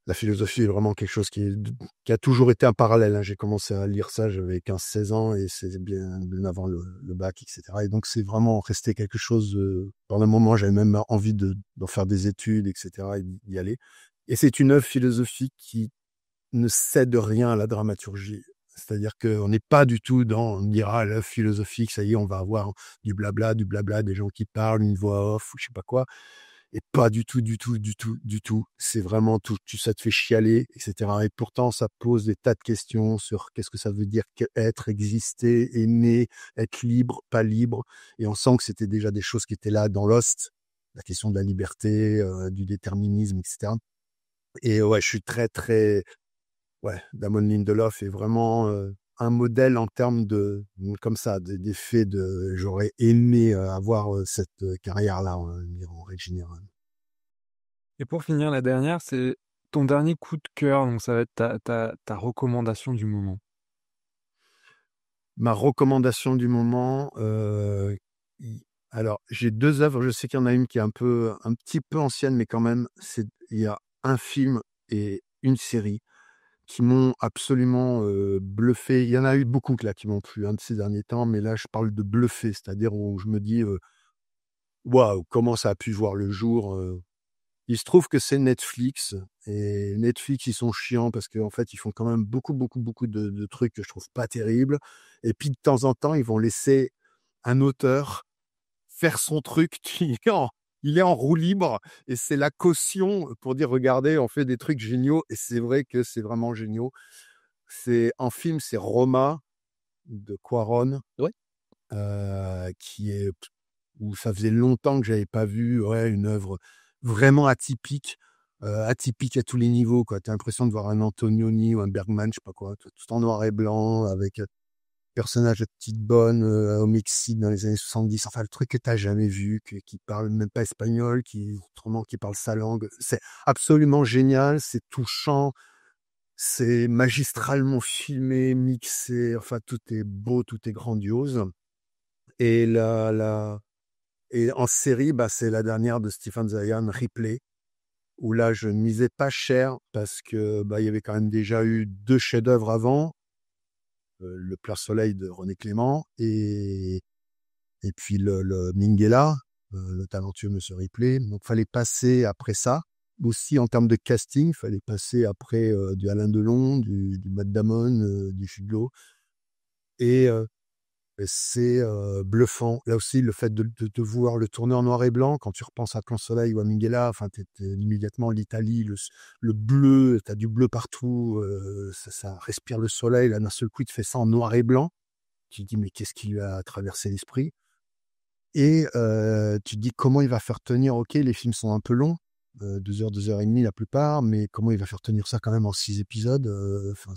La philosophie est vraiment quelque chose qui a toujours été un parallèle, hein. J'ai commencé à lire ça, j'avais 15-16 ans, et c'est bien avant le bac, etc. Et donc, c'est vraiment resté quelque chose... pendant un moment, j'avais même envie d'en faire des études, etc., et d'y aller. Et c'est une œuvre philosophique qui ne cède rien à la dramaturgie. C'est-à-dire qu'on n'est pas du tout dans, on dira, l'œuvre philosophique, ça y est, on va avoir du blabla, des gens qui parlent, une voix off, ou je sais pas quoi. Et pas du tout, du tout, du tout, du tout. C'est vraiment tout, ça te fait chialer, etc. Et pourtant, ça pose des tas de questions sur qu'est-ce que ça veut dire être, exister, aimer, être libre, pas libre. Et on sent que c'était déjà des choses qui étaient là dans Lost, la question de la liberté, du déterminisme, etc. Et ouais, je suis très, très, ouais, Damon Lindelof est vraiment un modèle en termes de, comme ça, d'effets de, j'aurais aimé avoir cette carrière-là en règle générale. Et pour finir, la dernière, c'est ton dernier coup de cœur, donc ça va être ta recommandation du moment. Ma recommandation du moment, alors j'ai 2 œuvres, je sais qu'il y en a une qui est un petit peu ancienne, mais quand même, il y a un film et une série qui m'ont absolument bluffé. Il y en a eu beaucoup là qui m'ont plu de ces derniers temps, mais là je parle de bluffé, c'est-à-dire où je me dis waouh, comment ça a pu voir le jour. Il se trouve que c'est Netflix, et Netflix ils sont chiants parce qu'en fait ils font quand même beaucoup de trucs que je trouve pas terribles, et puis de temps en temps ils vont laisser un auteur faire son truc. Il est en roue libre, et c'est la caution pour dire regardez, on fait des trucs géniaux, et c'est vrai que c'est vraiment géniaux. C'est en film, c'est Roma de Cuarón, Ouais. qui est où ça faisait longtemps que j'avais pas vu une œuvre vraiment atypique, atypique à tous les niveaux, quoi. Tu as l'impression de voir un Antonioni ou un Bergman, je sais pas quoi, tout en noir et blanc, avec personnage de petite bonne au Mexique dans les années 70. Enfin, le truc que tu n'as jamais vu, qui parle même pas espagnol, qui parle sa langue. C'est absolument génial, c'est touchant, c'est magistralement filmé, mixé. Enfin, tout est beau, tout est grandiose. Et et en série, c'est la dernière de Stephen Zayan, Ripley, où là, je misais pas cher parce que il y avait quand même déjà eu 2 chefs-d'œuvre avant, Le Plein Soleil de René Clément et puis le Minghella, le talentueux Monsieur Ripley. Donc, fallait passer après ça. Aussi, en termes de casting, fallait passer après du Alain Delon, du Matt Damon, du Jude Law. Et c'est bluffant. Là aussi, le fait de voir le tourner en noir et blanc, quand tu repenses à Plan Soleil ou à Minghella, enfin, t'es immédiatement l'Italie, le bleu, t'as du bleu partout, ça respire le soleil. Là, d'un seul coup, il te fait ça en noir et blanc. Tu te dis, mais qu'est-ce qui lui a traversé l'esprit? Et tu te dis, comment il va faire tenir? Ok, les films sont un peu longs, 2 heures, 2 heures et demie la plupart, mais comment il va faire tenir ça quand même en 6 épisodes? Enfin,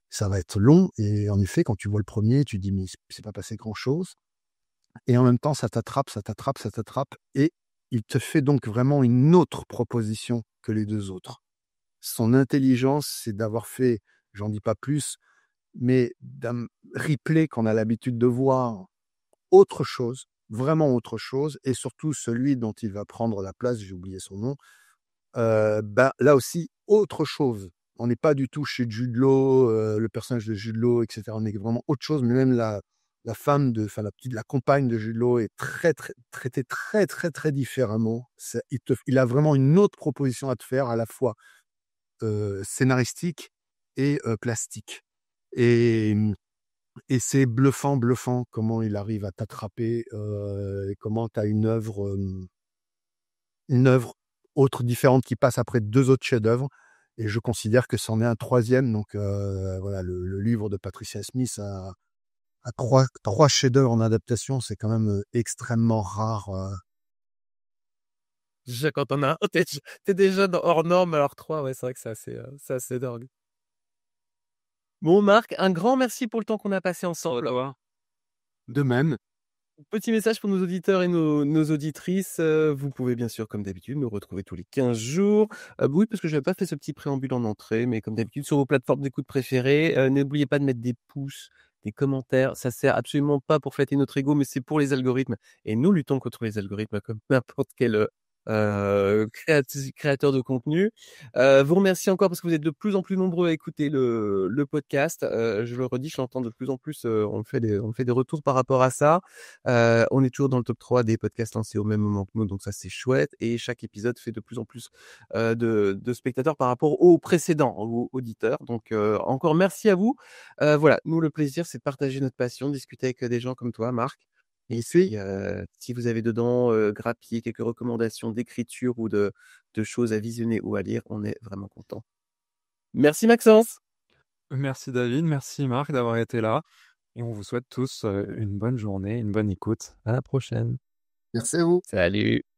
ça va être long. Et en effet, quand tu vois le premier, tu te dis, mais il s'est pas passé grand-chose. Et en même temps, ça t'attrape. Et il te fait donc vraiment une autre proposition que les 2 autres. Son intelligence, c'est d'avoir fait, j'en dis pas plus, mais d'un replay qu'on a l'habitude de voir, autre chose, vraiment autre chose, et surtout celui dont il va prendre la place, j'ai oublié son nom, là aussi, autre chose. On n'est pas du tout chez Jude Law, le personnage de Jude Law, etc. On est vraiment autre chose, mais même la femme la compagne de Jude Law est traitée très différemment. Il a vraiment une autre proposition à te faire, à la fois scénaristique et plastique. Et c'est bluffant comment il arrive à t'attraper, et comment tu as une œuvre autre différente qui passe après 2 autres chefs-d'œuvre. Et je considère que c'en est un 3e. Donc voilà, le livre de Patricia Smith a 3 chefs-d'œuvre en adaptation. C'est quand même extrêmement rare. Déjà, quand on a t'es déjà hors norme, alors 3, ouais, c'est vrai que c'est assez dingue. Bon, Marc, un grand merci pour le temps qu'on a passé ensemble. De même, Petit message pour nos auditeurs et nos auditrices. Vous pouvez bien sûr, comme d'habitude, me retrouver tous les 15 jours. Oui, parce que je n'avais pas fait ce petit préambule en entrée, mais comme d'habitude, sur vos plateformes d'écoute préférées. N'oubliez pas de mettre des pouces, des commentaires. Ça sert absolument pas pour flatter notre ego, mais c'est pour les algorithmes. Et nous luttons contre les algorithmes comme n'importe quelle créateurs de contenu. Vous remercie encore parce que vous êtes de plus en plus nombreux à écouter le podcast. Je le redis, je l'entends de plus en plus. On fait des retours par rapport à ça. On est toujours dans le top 3 des podcasts lancés au même moment que nous, donc ça c'est chouette. Et chaque épisode fait de plus en plus de spectateurs par rapport aux précédents, aux auditeurs. Donc encore merci à vous. Voilà, nous le plaisir c'est de partager notre passion, de discuter avec des gens comme toi, Marc. Et si vous avez dedans grappillé quelques recommandations d'écriture ou de choses à visionner ou à lire, on est vraiment content. Merci Maxence. Merci David, merci Marc d'avoir été là. Et on vous souhaite tous une bonne journée, une bonne écoute. À la prochaine. Merci à vous. Salut.